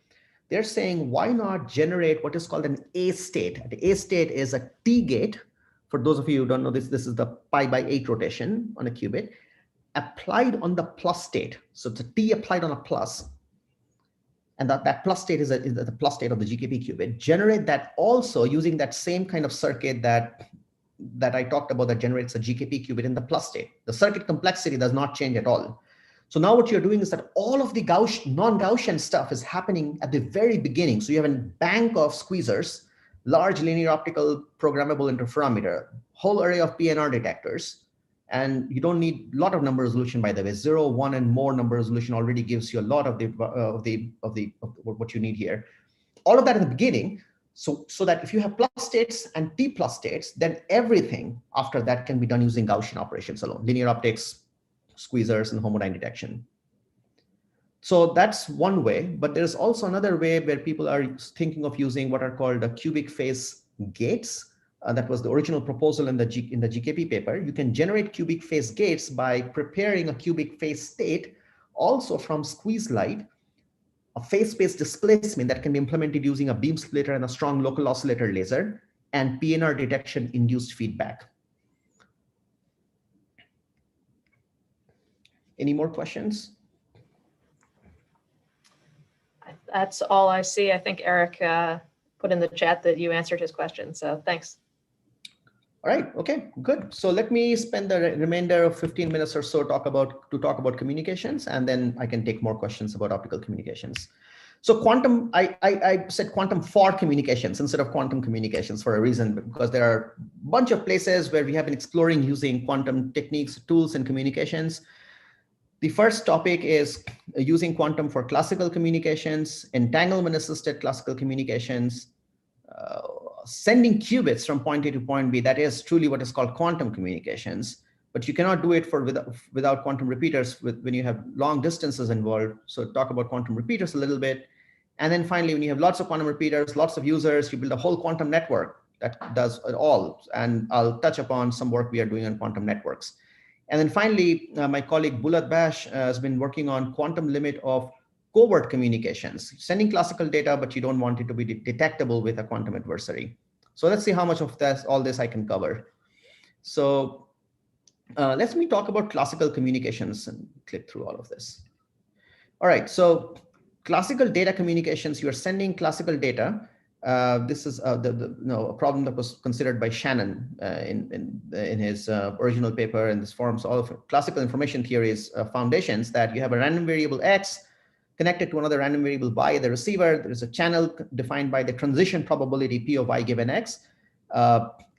they're saying, why not generate what is called an A state? The A state is a T gate. For those of you who don't know this, this is the pi/8 rotation on a qubit applied on the plus state. So it's a T applied on a plus. And that plus state is the plus state of the GKP qubit. Generate that also using that same kind of circuit that I talked about that generates a GKP qubit in the plus state. The circuit complexity does not change at all. So now what you're doing is that all of the non-Gaussian stuff is happening at the very beginning. So you have a bank of squeezers, large linear optical programmable interferometer, whole array of PNR detectors, and you don't need a lot of number resolution, by the way. 0, 1, and more number resolution already gives you a lot of what you need here. All of that in the beginning, so that if you have plus states and T plus states, then everything after that can be done using Gaussian operations alone, linear optics, squeezers, and homodyne detection. So that's one way, but there's also another way where people are thinking of using what are called the cubic phase gates. That was the original proposal in the GKP paper. You can generate cubic phase gates by preparing a cubic phase state also from squeeze light, a phase space displacement that can be implemented using a beam splitter and a strong local oscillator laser, and PNR detection induced feedback. Any more questions? That's all I see. I think Eric put in the chat that you answered his question, so thanks. All right, okay, good. So let me spend the remainder of 15 minutes or so to talk about communications, and then I can take more questions about optical communications. So quantum, I said quantum for communications instead of quantum communications for a reason, because there are a bunch of places where we have been exploring using quantum techniques, tools, and communications. The first topic is using quantum for classical communications, entanglement-assisted classical communications, sending qubits from point A to point B. That is truly what is called quantum communications, but you cannot do it without quantum repeaters when you have long distances involved. So talk about quantum repeaters a little bit. And then finally, when you have lots of quantum repeaters, lots of users, you build a whole quantum network that does it all. And I'll touch upon some work we are doing on quantum networks. And then finally, my colleague Bulat Bash has been working on quantum limit of covert communications, sending classical data, but you don't want it to be detectable with a quantum adversary. So let's see how much of all this I can cover. So let me talk about classical communications and click through all of this. All right, so classical data communications, you are sending classical data. This is a problem that was considered by Shannon in his original paper in this forms all of classical information theories foundations, that you have a random variable X connected to another random variable Y, the receiver. There is a channel defined by the transition probability P of Y given X.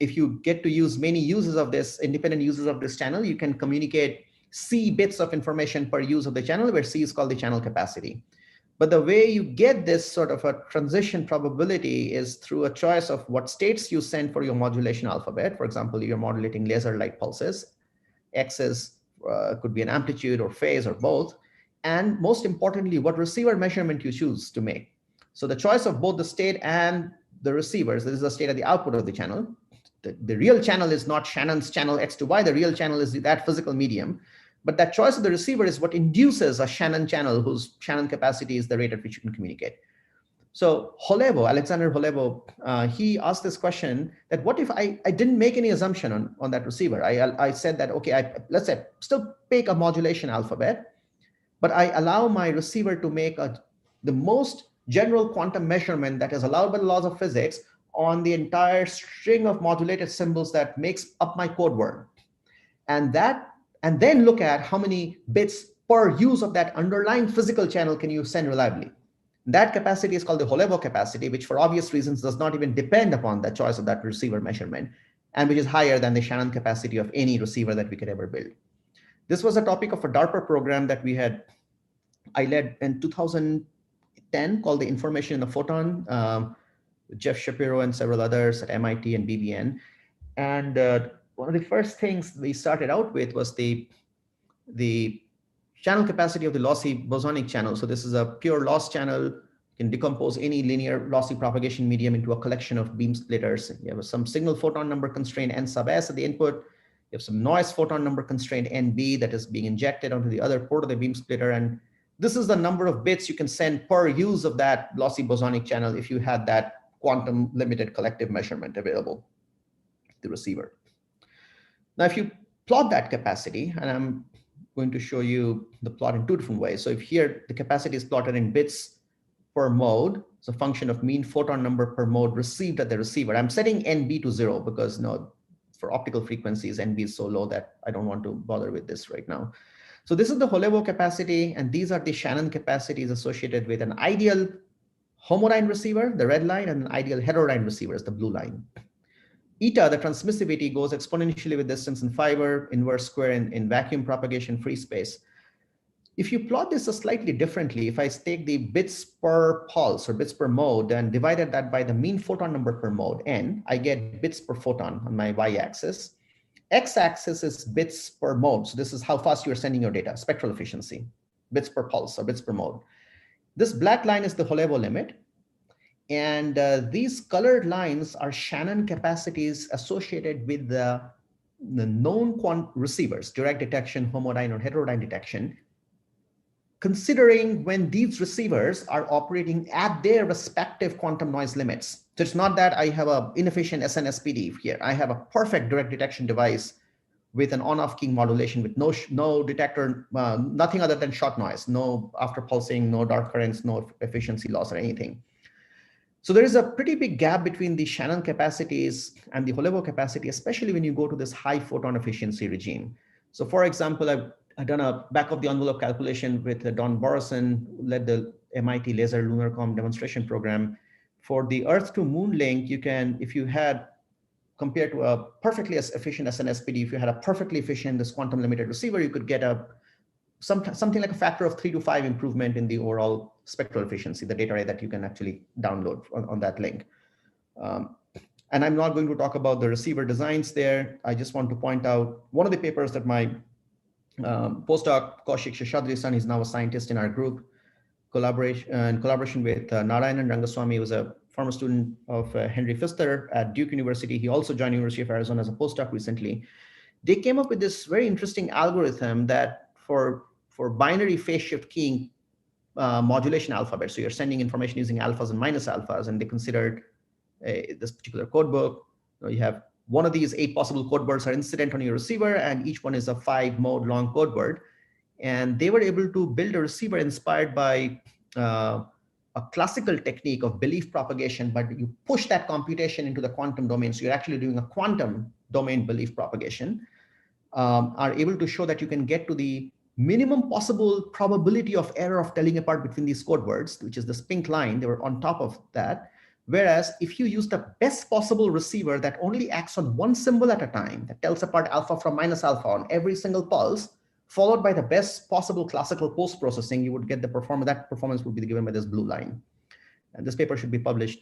If you get to use many uses of this, independent uses of this channel, you can communicate C bits of information per use of the channel, where C is called the channel capacity. But the way you get this sort of a transition probability is through a choice of what states you send for your modulation alphabet. For example, you're modulating laser light pulses. X could be an amplitude or phase or both. And most importantly, what receiver measurement you choose to make. So the choice of both the state and the receivers, this is the state at the output of the channel. The real channel is not Shannon's channel X to Y. The real channel is that physical medium. But that choice of the receiver is what induces a Shannon channel whose Shannon capacity is the rate at which you can communicate. So Alexander Holevo, he asked this question that what if I didn't make any assumption on that receiver? I said that, okay, let's say still pick a modulation alphabet, but I allow my receiver to make the most general quantum measurement that is allowed by the laws of physics on the entire string of modulated symbols that makes up my code word. And then look at how many bits per use of that underlying physical channel can you send reliably. That capacity is called the Holevo capacity, which for obvious reasons does not even depend upon the choice of that receiver measurement, and which is higher than the Shannon capacity of any receiver that we could ever build. This was a topic of a DARPA program that I led in 2010 called the Information in a Photon, Jeff Shapiro and several others at MIT and BBN. And one of the first things we started out with was the channel capacity of the lossy bosonic channel. So this is a pure loss channel. You can decompose any linear lossy propagation medium into a collection of beam splitters. You have some signal photon number constraint N sub S at the input. You have some noise photon number constraint NB that is being injected onto the other port of the beam splitter. And this is the number of bits you can send per use of that lossy bosonic channel if you had that quantum limited collective measurement available to the receiver. Now, if you plot that capacity, and I'm going to show you the plot in two different ways. So if here the capacity is plotted in bits per mode, it's a function of mean photon number per mode received at the receiver. I'm setting NB to 0 because for optical frequencies, NB is so low that I don't want to bother with this right now. So this is the Holevo capacity, and these are the Shannon capacities associated with an ideal homodyne receiver, the red line, and an ideal heterodyne receiver is the blue line. Eta, the transmissivity, goes exponentially with distance in fiber, inverse square in vacuum propagation free space. If you plot this slightly differently, if I take the bits per pulse or bits per mode and divided that by the mean photon number per mode, N, I get bits per photon on my y-axis. X-axis is bits per mode. So this is how fast you're sending your data, spectral efficiency, bits per pulse or bits per mode. This black line is the Holevo limit. And these colored lines are Shannon capacities associated with the known receivers, direct detection, homodyne or heterodyne detection, considering when these receivers are operating at their respective quantum noise limits. So it's not that I have an inefficient SNSPD here. I have a perfect direct detection device with an on-off keying modulation with no detector, nothing other than shot noise, no after pulsing, no dark currents, no efficiency loss or anything. So there is a pretty big gap between the Shannon capacities and the Holevo capacity, especially when you go to this high photon efficiency regime. So for example, I've done a back of the envelope calculation with Don Borison, who led the MIT Laser Lunar Com demonstration program. For the Earth to Moon link, you can, if you had, compared to a perfectly efficient SNSPD, if you had a perfectly efficient this quantum limited receiver, you could get something like a factor of 3 to 5 improvement in the overall spectral efficiency, the data array that you can actually download on that link. And I'm not going to talk about the receiver designs there. I just want to point out one of the papers that my postdoc Kaushik Sheshadri-san, he's now a scientist in our group, in collaboration with Narayanan Rangaswamy, who was a former student of Henry Pfister at Duke University. He also joined University of Arizona as a postdoc recently. They came up with this very interesting algorithm that for binary phase shift keying modulation alphabet. So you're sending information using alphas and minus alphas, and they considered this particular code book. So you have one of these 8 possible code words are incident on your receiver, and each one is a 5-mode long code word. And they were able to build a receiver inspired by a classical technique of belief propagation, but you push that computation into the quantum domain. So you're actually doing a quantum domain belief propagation, are able to show that you can get to the minimum possible probability of error of telling apart between these code words, which is this pink line. They were on top of that. Whereas if you use the best possible receiver that only acts on one symbol at a time, that tells apart alpha from minus alpha on every single pulse, followed by the best possible classical post-processing, you would get the performance. That performance would be given by this blue line. And this paper should be published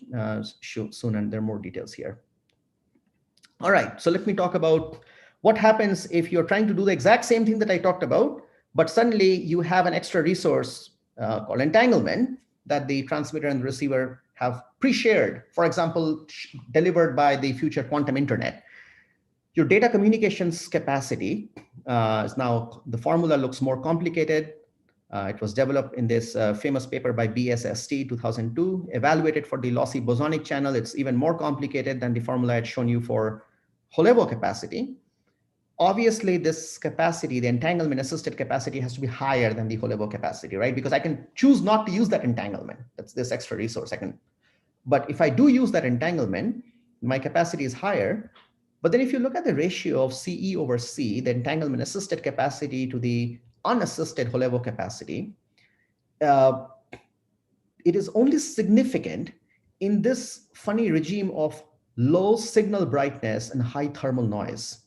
soon, and there are more details here. All right, so let me talk about what happens if you're trying to do the exact same thing that I talked about, but suddenly you have an extra resource called entanglement that the transmitter and the receiver have pre-shared, for example, delivered by the future quantum internet. Your data communications capacity is now, the formula looks more complicated. It was developed in this famous paper by BSST 2002, evaluated for the lossy bosonic channel. It's even more complicated than the formula I had shown you for Holevo capacity. Obviously, this capacity, the entanglement assisted capacity, has to be higher than the Holevo capacity, right? Because I can choose not to use that entanglement. That's this extra resource. I can But if I do use that entanglement, my capacity is higher. But then if you look at the ratio of CE over C, the entanglement assisted capacity to the unassisted Holevo capacity, uh, it is only significant in this funny regime of low signal brightness and high thermal noise.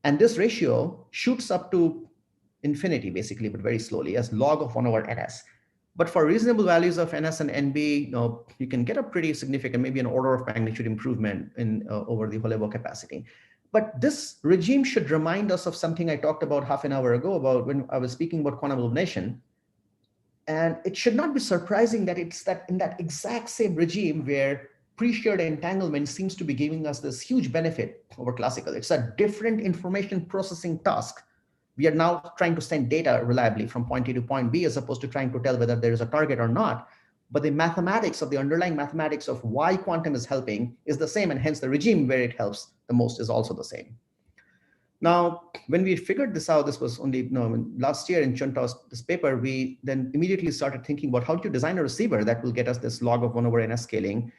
And this ratio shoots up to infinity, basically, but very slowly, as log of 1 over ns. But for reasonable values of ns and nb, you can get a pretty significant, maybe an order of magnitude improvement in over the Holevo capacity. But this regime should remind us of something I talked about half an hour ago about when I was speaking about quantum illumination. And it should not be surprising that it's that in that exact same regime where pre-shared entanglement seems to be giving us this huge benefit over classical. It's a different information processing task. We are now trying to send data reliably from point A to point B, as opposed to trying to tell whether there is a target or not. But the mathematics of the underlying mathematics of why quantum is helping is the same, and hence the regime where it helps the most is also the same. Now, when we figured this out, this was only last year in Chuntao's this paper, we then immediately started thinking about how to design a receiver that will get us this log of 1 over ns scaling.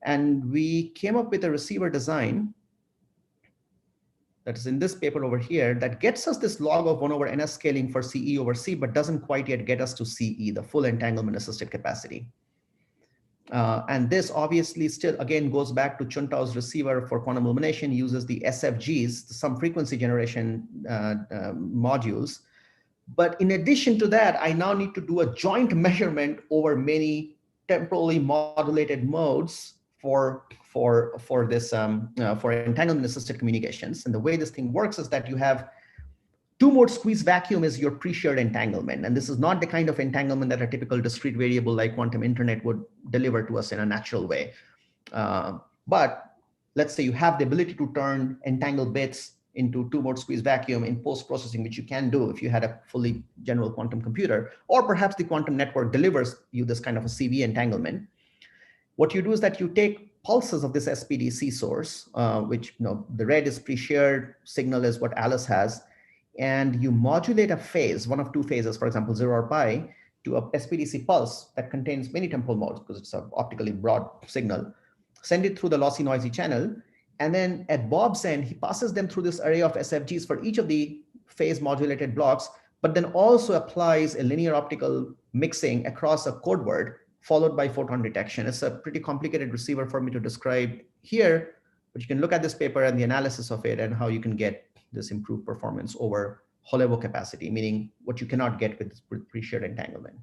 And we came up with a receiver design that is in this paper over here that gets us this log of 1 over ns scaling for CE over C, but doesn't quite yet get us to CE, the full entanglement assisted capacity. And this obviously still, again, goes back to Chuntao's receiver for quantum illumination, uses the SFGs, some frequency generation modules. But in addition to that, I now need to do a joint measurement over many temporally modulated modes for this for entanglement assisted communications. And the way this thing works is that you have two-mode squeeze vacuum is your pre-shared entanglement. And this is not the kind of entanglement that a typical discrete variable like quantum internet would deliver to us in a natural way. But let's say you have the ability to turn entangled bits into two-mode squeeze vacuum in post-processing, which you can do if you had a fully general quantum computer, or perhaps the quantum network delivers you this kind of a CV entanglement. What you do is that you take pulses of this SPDC source, which the red is pre-shared, signal is what Alice has, and you modulate a phase, one of two phases, for example, 0 or pi, to a SPDC pulse that contains many temporal modes because it's an optically broad signal. Send it through the lossy noisy channel. And then at Bob's end, he passes them through this array of SFGs for each of the phase modulated blocks, but then also applies a linear optical mixing across a code word followed by photon detection. It's a pretty complicated receiver for me to describe here, but you can look at this paper and the analysis of it and how you can get this improved performance over Holevo capacity, meaning what you cannot get with pre-shared entanglement.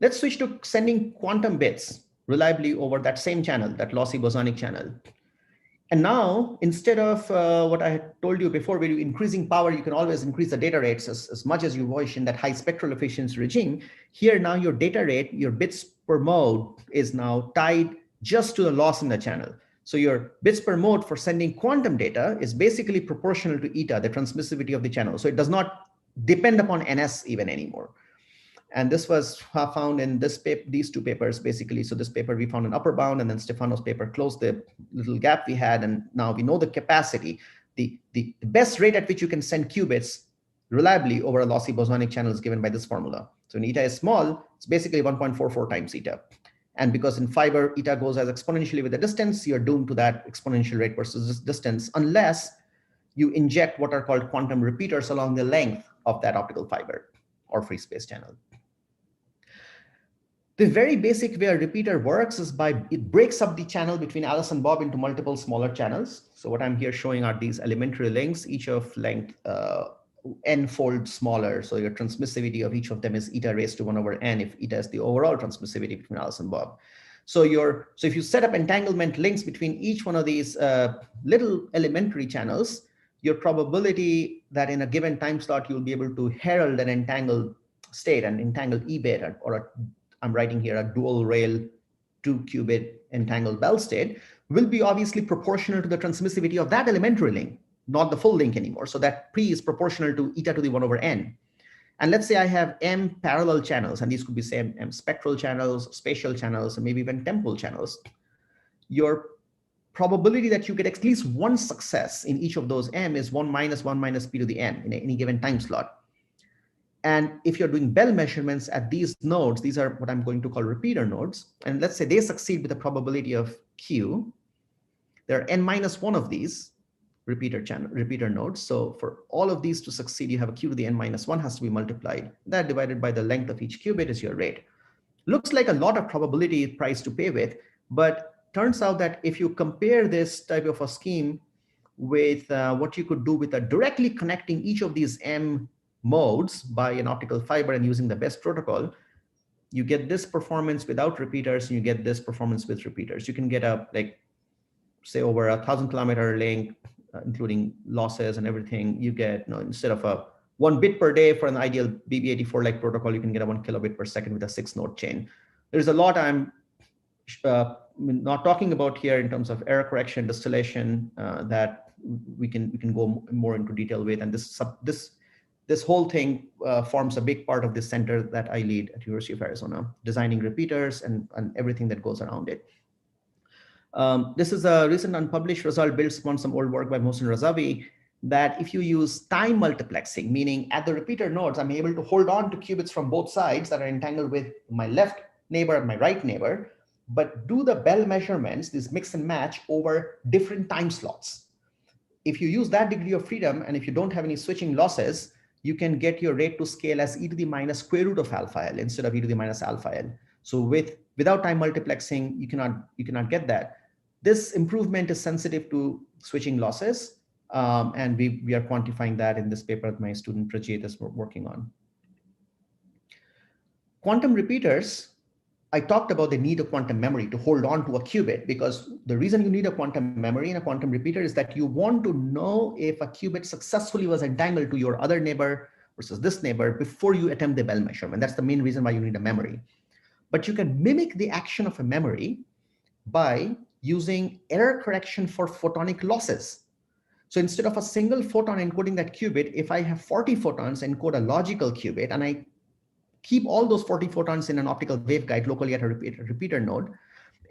Let's switch to sending quantum bits reliably over that same channel, that lossy bosonic channel. And now, instead of what I had told you before, where you're increasing power, you can always increase the data rates as much as you wish in that high spectral efficiency regime. Here now your data rate, your bits per mode is now tied just to the loss in the channel. So your bits per mode for sending quantum data is basically proportional to eta, the transmissivity of the channel. So it does not depend upon NS even anymore. And this was found in this these two papers, basically. So this paper, we found an upper bound, and then Stefano's paper closed the little gap we had. And now we know the capacity, the best rate at which you can send qubits reliably over a lossy bosonic channel is given by this formula. So when eta is small, it's basically 1.44 times eta. And because in fiber, eta goes as exponentially with the distance, you're doomed to that exponential rate versus this distance, unless you inject what are called quantum repeaters along the length of that optical fiber or free space channel. The very basic way a repeater works is by it breaks up the channel between Alice and Bob into multiple smaller channels. So what I'm here showing are these elementary links, each of length n-fold smaller. So your transmissivity of each of them is eta raised to 1 over n if eta is the overall transmissivity between Alice and Bob. So if you set up entanglement links between each one of these little elementary channels, your probability that in a given time slot you'll be able to herald an entangled state, an entangled E-bit, or I'm writing here a dual rail 2-qubit entangled Bell state, will be obviously proportional to the transmissivity of that elementary link, not the full link anymore. So that P is proportional to eta to the 1 over n. And let's say I have m parallel channels, and these could be say m spectral channels, spatial channels, and maybe even temporal channels. Your probability that you get at least one success in each of those m is 1 minus p to the n in any given time slot. And if you're doing bell measurements at these nodes, these are what I'm going to call repeater nodes. And let's say they succeed with a probability of Q. There are n minus one of these repeater nodes. So for all of these to succeed, you have a Q to the n minus one has to be multiplied. That divided by the length of each qubit is your rate. Looks like a lot of probability price to pay with, but turns out that if you compare this type of a scheme with what you could do with directly connecting each of these M modes by an optical fiber and using the best protocol, you get this performance without repeaters, and you get this performance with repeaters. You can get a, like, say over 1,000-kilometer link, including losses and everything. You get, instead of a 1 bit per day for an ideal BB84 like protocol, you can get a 1 kilobit per second with a 6-node chain. There's a lot I'm not talking about here in terms of error correction, distillation, that we can go more into detail with. And this whole thing forms a big part of this center that I lead at University of Arizona, designing repeaters and everything that goes around it. This is a recent unpublished result built upon some old work by Mohsen Razavi, that if you use time multiplexing, meaning at the repeater nodes, I'm able to hold on to qubits from both sides that are entangled with my left neighbor and my right neighbor, but do the bell measurements, this mix and match over different time slots. If you use that degree of freedom, and if you don't have any switching losses, you can get your rate to scale as e to the minus square root of alpha L instead of e to the minus alpha L. So without time multiplexing, you cannot get that. This improvement is sensitive to switching losses. And we are quantifying that in this paper that my student Prajit is working on. Quantum repeaters, I talked about the need of quantum memory to hold on to a qubit, because the reason you need a quantum memory in a quantum repeater is that you want to know if a qubit successfully was entangled to your other neighbor versus this neighbor before you attempt the bell measurement. That's the main reason why you need a memory. But you can mimic the action of a memory by using error correction for photonic losses. So instead of a single photon encoding that qubit, if I have 40 photons encode a logical qubit, and I keep all those 40 photons in an optical waveguide locally at a repeater node,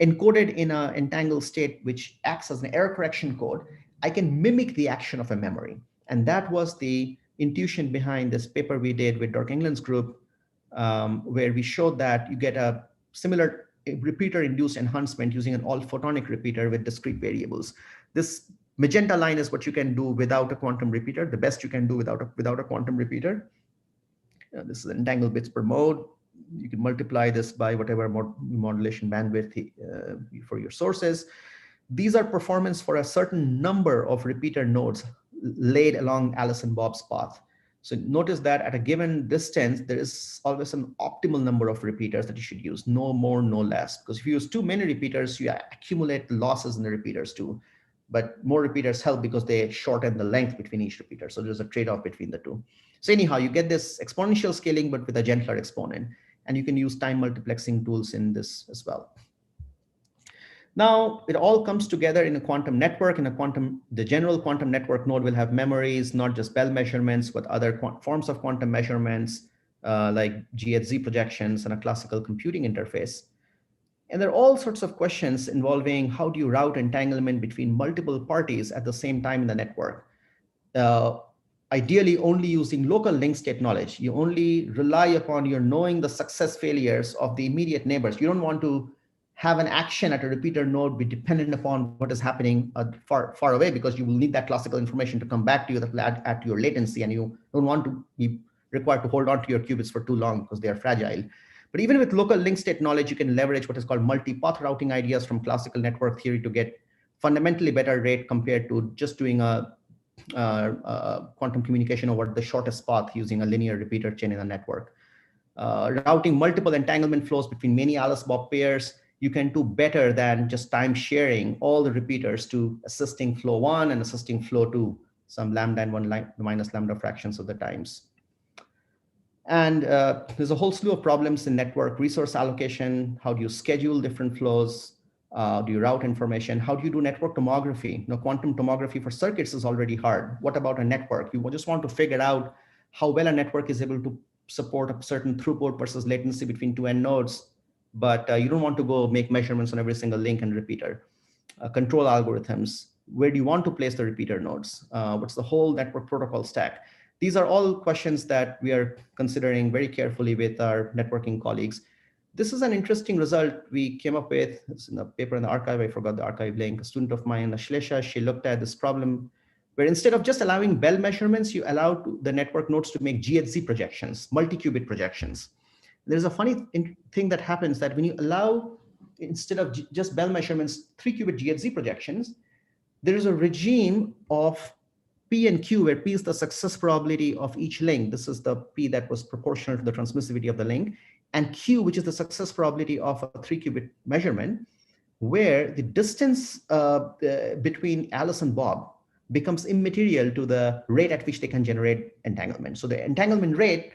encoded in an entangled state, which acts as an error correction code, I can mimic the action of a memory. And that was the intuition behind this paper we did with Dirk England's group, where we showed that you get a similar repeater-induced enhancement using an all-photonic repeater with discrete variables. This magenta line is what you can do without a quantum repeater, the best you can do without a quantum repeater. This is entangled bits per mode. You can multiply this by whatever modulation bandwidth for your sources. These are performance for a certain number of repeater nodes laid along Alice and Bob's path. So notice that at a given distance, there is always an optimal number of repeaters that you should use, no more, no less. Because if you use too many repeaters, you accumulate losses in the repeaters too. But more repeaters help because they shorten the length between each repeater. So there's a trade-off between the two. So anyhow, you get this exponential scaling, but with a gentler exponent. And you can use time multiplexing tools in this as well. Now, it all comes together in a quantum network. In the general quantum network node will have memories, not just bell measurements, but other forms of quantum measurements, like G/Z projections and a classical computing interface. And there are all sorts of questions involving how do you route entanglement between multiple parties at the same time in the network. Ideally, only using local link state knowledge. You only rely upon your knowing the success failures of the immediate neighbors. You don't want to have an action at a repeater node be dependent upon what is happening far away, because you will need that classical information to come back to you that will add to your latency, and you don't want to be required to hold on to your qubits for too long because they are fragile. But even with local link state knowledge, you can leverage what is called multi-path routing ideas from classical network theory to get fundamentally better rate compared to just doing a quantum communication over the shortest path using a linear repeater chain in a network. Routing multiple entanglement flows between many Alice-Bob pairs, you can do better than just time sharing all the repeaters to assisting flow 1 and assisting flow 2, some lambda and 1 minus lambda fractions of the times. And there's a whole slew of problems in network resource allocation. How do you schedule different flows? Do you route information? How do you do network tomography? Quantum tomography for circuits is already hard. What about a network? You just want to figure out how well a network is able to support a certain throughput versus latency between two end nodes, but you don't want to go make measurements on every single link and repeater. Control algorithms. Where do you want to place the repeater nodes? What's the whole network protocol stack? These are all questions that we are considering very carefully with our networking colleagues. This is an interesting result we came up with. It's in a paper in the archive. I forgot the archive link. A student of mine, Ashlesha, she looked at this problem where instead of just allowing bell measurements, you allow the network nodes to make GHZ projections, multi-qubit projections. There's a funny thing that happens that when you allow, instead of just bell measurements, 3-qubit GHZ projections, there is a regime of P and Q, where P is the success probability of each link. This is the P that was proportional to the transmissivity of the link, and Q, which is the success probability of a 3-qubit measurement, where the distance between Alice and Bob becomes immaterial to the rate at which they can generate entanglement. So the entanglement rate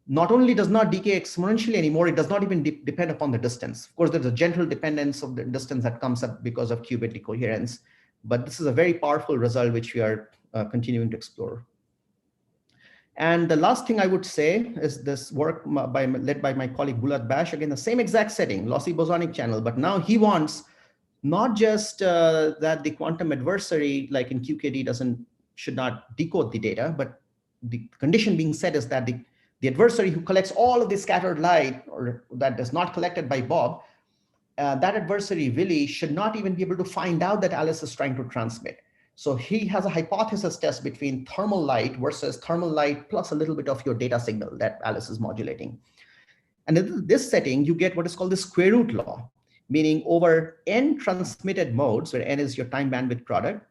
not only does not decay exponentially anymore, it does not even depend upon the distance. Of course, there's a general dependence of the distance that comes up because of qubit decoherence, but this is a very powerful result which we are continuing to explore. And the last thing I would say is this work led by my colleague Bulat Bash, again, the same exact setting, lossy bosonic channel, but now he wants not just that the quantum adversary, like in QKD, should not decode the data, but the condition being set is that the adversary who collects all of the scattered light, or that is not collected by Bob, that adversary, Willy, should not even be able to find out that Alice is trying to transmit. So he has a hypothesis test between thermal light versus thermal light plus a little bit of your data signal that Alice is modulating. And in this setting, you get what is called the square root law, meaning over n transmitted modes, where n is your time bandwidth product,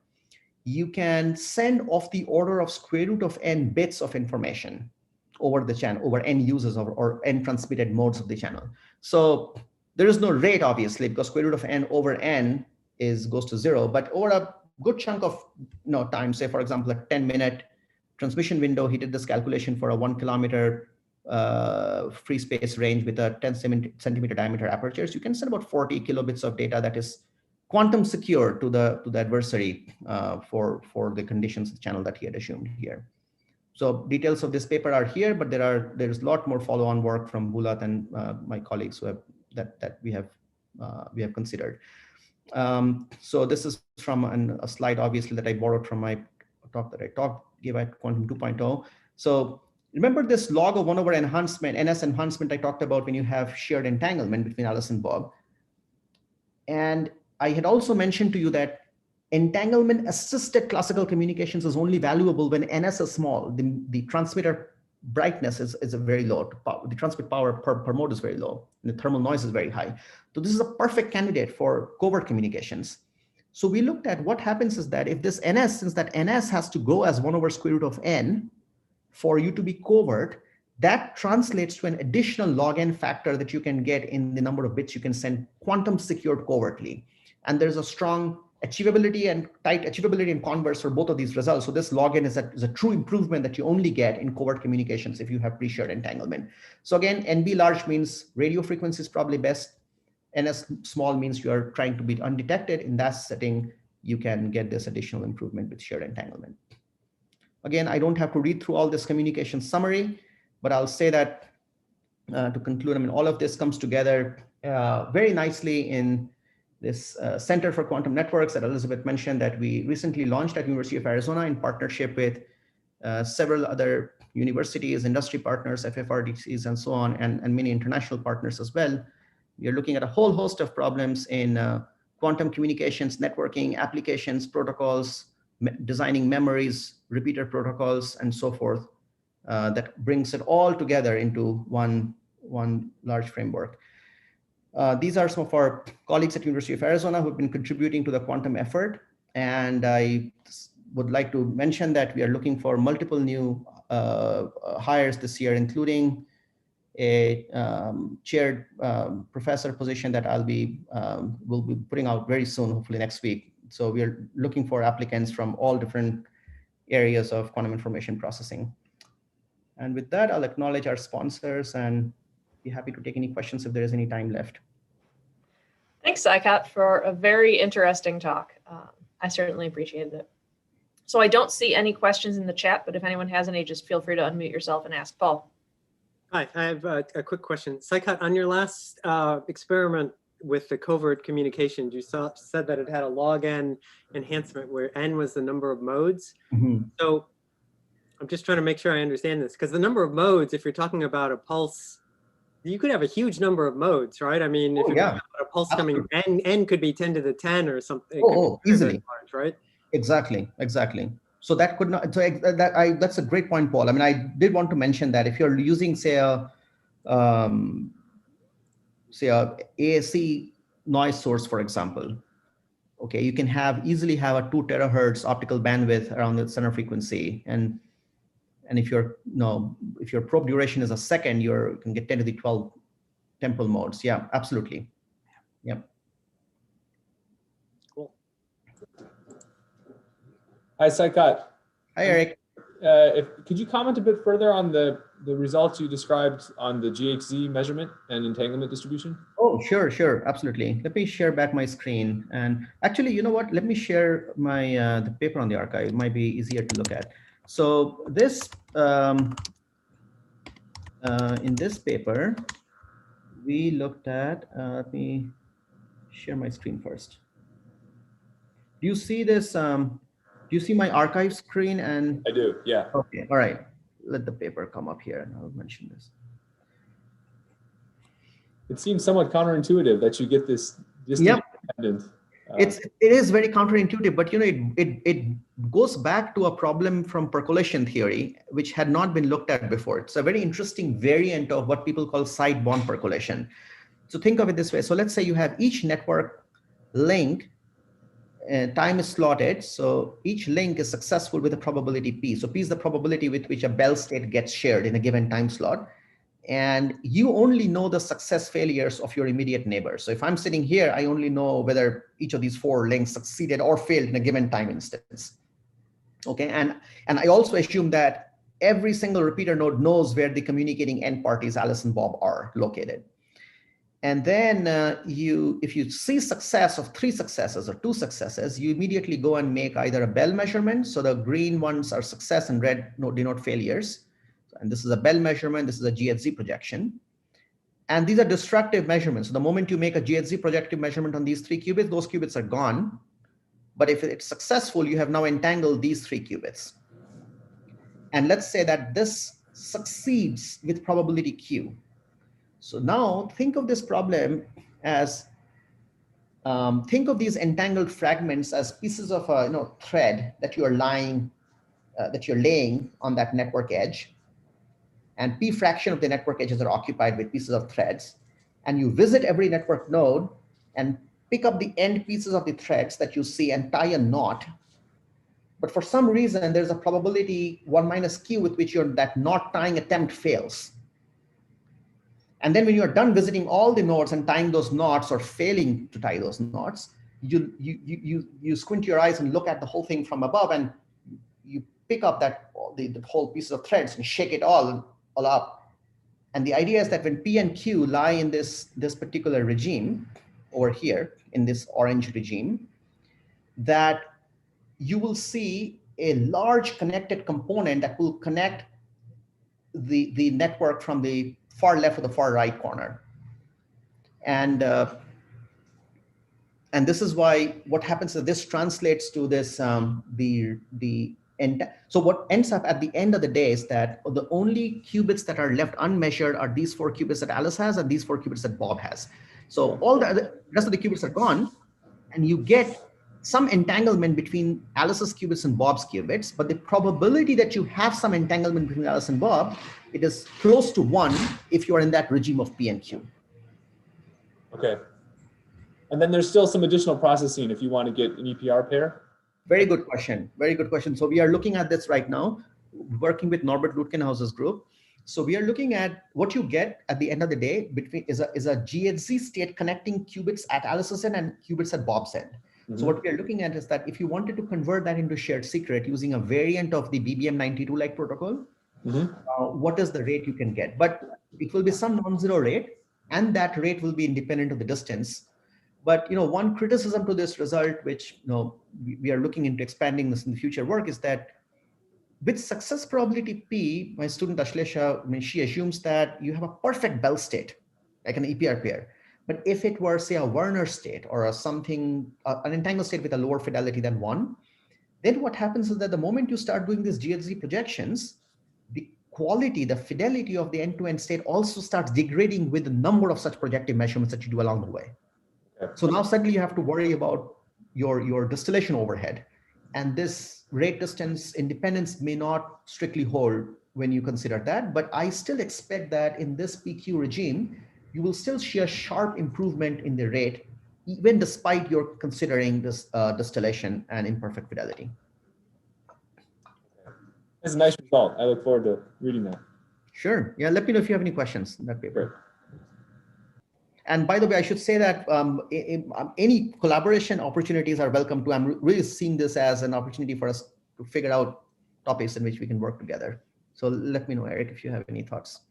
you can send off the order of square root of n bits of information over the channel, over n users or n transmitted modes of the channel. So there is no rate, obviously, because square root of n over n goes to 0, but over a good chunk of time, say, for example, a 10-minute transmission window, he did this calculation for a 1 kilometer free space range with a 10 centimeter diameter apertures. You can send about 40 kilobits of data that is quantum secure to the adversary for the conditions of the channel that he had assumed here. So details of this paper are here, but there's a lot more follow-on work from Bulat and my colleagues who have that we have considered. So this is from a slide, obviously, that I borrowed from my talk that I gave at Quantum 2.0. So remember this log of 1 over enhancement, NS enhancement I talked about when you have shared entanglement between Alice and Bob. And I had also mentioned to you that entanglement assisted classical communications is only valuable when NS is small. The transmitter brightness is very low. The transmit power per mode is very low, and the thermal noise is very high. So this is a perfect candidate for covert communications. So we looked at what happens is that if this NS, since that NS has to go as 1 over square root of n for you to be covert, that translates to an additional log n factor that you can get in the number of bits you can send quantum secured covertly. And there's a strong achievability and tight achievability and converse for both of these results. So this log n is a true improvement that you only get in covert communications if you have pre-shared entanglement. So again, NB large means radio frequency is probably best. NS small means you are trying to be undetected. In that setting, you can get this additional improvement with shared entanglement. Again, I don't have to read through all this communication summary, but I'll say that to conclude, I mean, all of this comes together very nicely in this Center for Quantum Networks that Elizabeth mentioned that we recently launched at University of Arizona in partnership with several other universities, industry partners, FFRDCs, and so on, and many international partners as well. We are looking at a whole host of problems in quantum communications, networking, applications, protocols, designing memories, repeater protocols, and so forth, that brings it all together into one large framework. These are some of our colleagues at University of Arizona who have been contributing to the quantum effort. And I would like to mention that we are looking for multiple new hires this year, including a chaired professor position that we'll be putting out very soon, hopefully next week. So we are looking for applicants from all different areas of quantum information processing. And with that, I'll acknowledge our sponsors and be happy to take any questions if there is any time left. Thanks, Saikat, for a very interesting talk. I certainly appreciated it. So I don't see any questions in the chat, but if anyone has any, just feel free to unmute yourself and ask Paul. Hi, I have a quick question. Saikat, on your last experiment with the covert communications, you said that it had a log n enhancement where n was the number of modes. Mm-hmm. So I'm just trying to make sure I understand this, because the number of modes, if you're talking about a pulse, you could have a huge number of modes, right? I mean, if Oh, you're yeah, talking about a pulse coming, absolutely. n could be 10 to the 10 or something. It could be Oh, very, very easily. large, right? Exactly, exactly. So that could not, so that's a great point, Paul. I mean, I did want to mention that if you're using, say, um, a ASC noise source, for example, okay, you can easily have a 2 terahertz optical bandwidth around the center frequency. And if if your probe duration is a second, you can get 10 to the 12 temporal modes. Yeah, absolutely. Yeah. Cool. Hi, Saikat. Hi, Eric. Could you comment a bit further on the results you described on the GHZ measurement and entanglement distribution? Oh, sure, sure, absolutely. Let me share back my screen. And actually, you know what? Let me share my the paper on the archive. It might be easier to look at. So this in this paper, we looked at. Let me share my screen first. Do you see this? Do you see my archive screen? And I do, yeah. okay, all right. Let the paper come up here, and I'll mention this. It seems somewhat counterintuitive that you get this Yep. distance. It is very counterintuitive, but it goes back to a problem from percolation theory, which had not been looked at before. It's a very interesting variant of what people call side bond percolation. So think of it this way. So let's say you have each network link, time is slotted. So each link is successful with a probability P. So P is the probability with which a Bell state gets shared in a given time slot. And you only know the success failures of your immediate neighbors. So if I'm sitting here, I only know whether each of these 4 links succeeded or failed in a given time instance. Okay, and I also assume that every single repeater node knows where the communicating end parties Alice and Bob are located. And then if you see success of 3 successes or 2 successes, you immediately go and make either a Bell measurement. So the green ones are success and red denote failures. And this is a Bell measurement, this is a GHZ projection. And these are destructive measurements. So the moment you make a GHZ projective measurement on these 3 qubits, those qubits are gone. But if it's successful, you have now entangled these 3 qubits. And let's say that this succeeds with probability Q. So now think of this problem as, think of these entangled fragments as pieces of a thread that you are laying on that network edge. And P fraction of the network edges are occupied with pieces of threads. And you visit every network node and pick up the end pieces of the threads that you see and tie a knot. But for some reason, there's a probability 1 minus Q with which that knot tying attempt fails. And then when you're done visiting all the nodes and tying those knots or failing to tie those knots, you squint your eyes and look at the whole thing from above, and you pick up the whole piece of threads and shake it all up. And the idea is that when P and Q lie in this particular regime over here, in this orange regime, that you will see a large connected component that will connect the network from the far left to the far right corner. And this is why what happens is this translates to this, so what ends up at the end of the day is that the only qubits that are left unmeasured are these 4 qubits that Alice has and these 4 qubits that Bob has. So all the rest of the qubits are gone, and you get some entanglement between Alice's qubits and Bob's qubits, but the probability that you have some entanglement between Alice and Bob, it is close to 1 if you are in that regime of P and Q. Okay. And then there's still some additional processing if you want to get an EPR pair? Very good question. Very good question. So we are looking at this right now, working with Norbert Lutkenhaus's group. So we are looking at what you get at the end of the day is a GHZ state connecting qubits at Alice's end and qubits at Bob's end. So what we are looking at is that if you wanted to convert that into shared secret using a variant of the BBM92-like protocol, what is the rate you can get? But it will be some non-zero rate, and that rate will be independent of the distance. But one criticism to this result, which we are looking into expanding this in the future work, is that with success probability P, my student Ashlesha, she assumes that you have a perfect Bell state, like an EPR pair. But if it were, say, a Werner state or an entangled state with a lower fidelity than 1, then what happens is that the moment you start doing these GHZ projections, the quality, the fidelity of the end-to-end state also starts degrading with the number of such projective measurements that you do along the way. Okay. So now suddenly you have to worry about your distillation overhead. And this rate distance independence may not strictly hold when you consider that, but I still expect that in this PQ regime, you will still see a sharp improvement in the rate, even despite you're considering this distillation and imperfect fidelity. That's a nice result. I look forward to reading that. Sure. Yeah, let me know if you have any questions in that paper. Great. And by the way, I should say that any collaboration opportunities are welcome too. I'm really seeing this as an opportunity for us to figure out topics in which we can work together. So let me know, Eric, if you have any thoughts.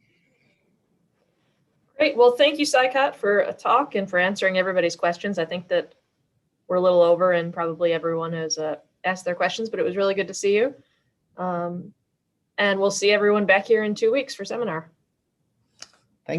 Great. Well, thank you, Saikat, for a talk and for answering everybody's questions. I think that we're a little over and probably everyone has asked their questions, but it was really good to see you. And we'll see everyone back here in 2 weeks for seminar.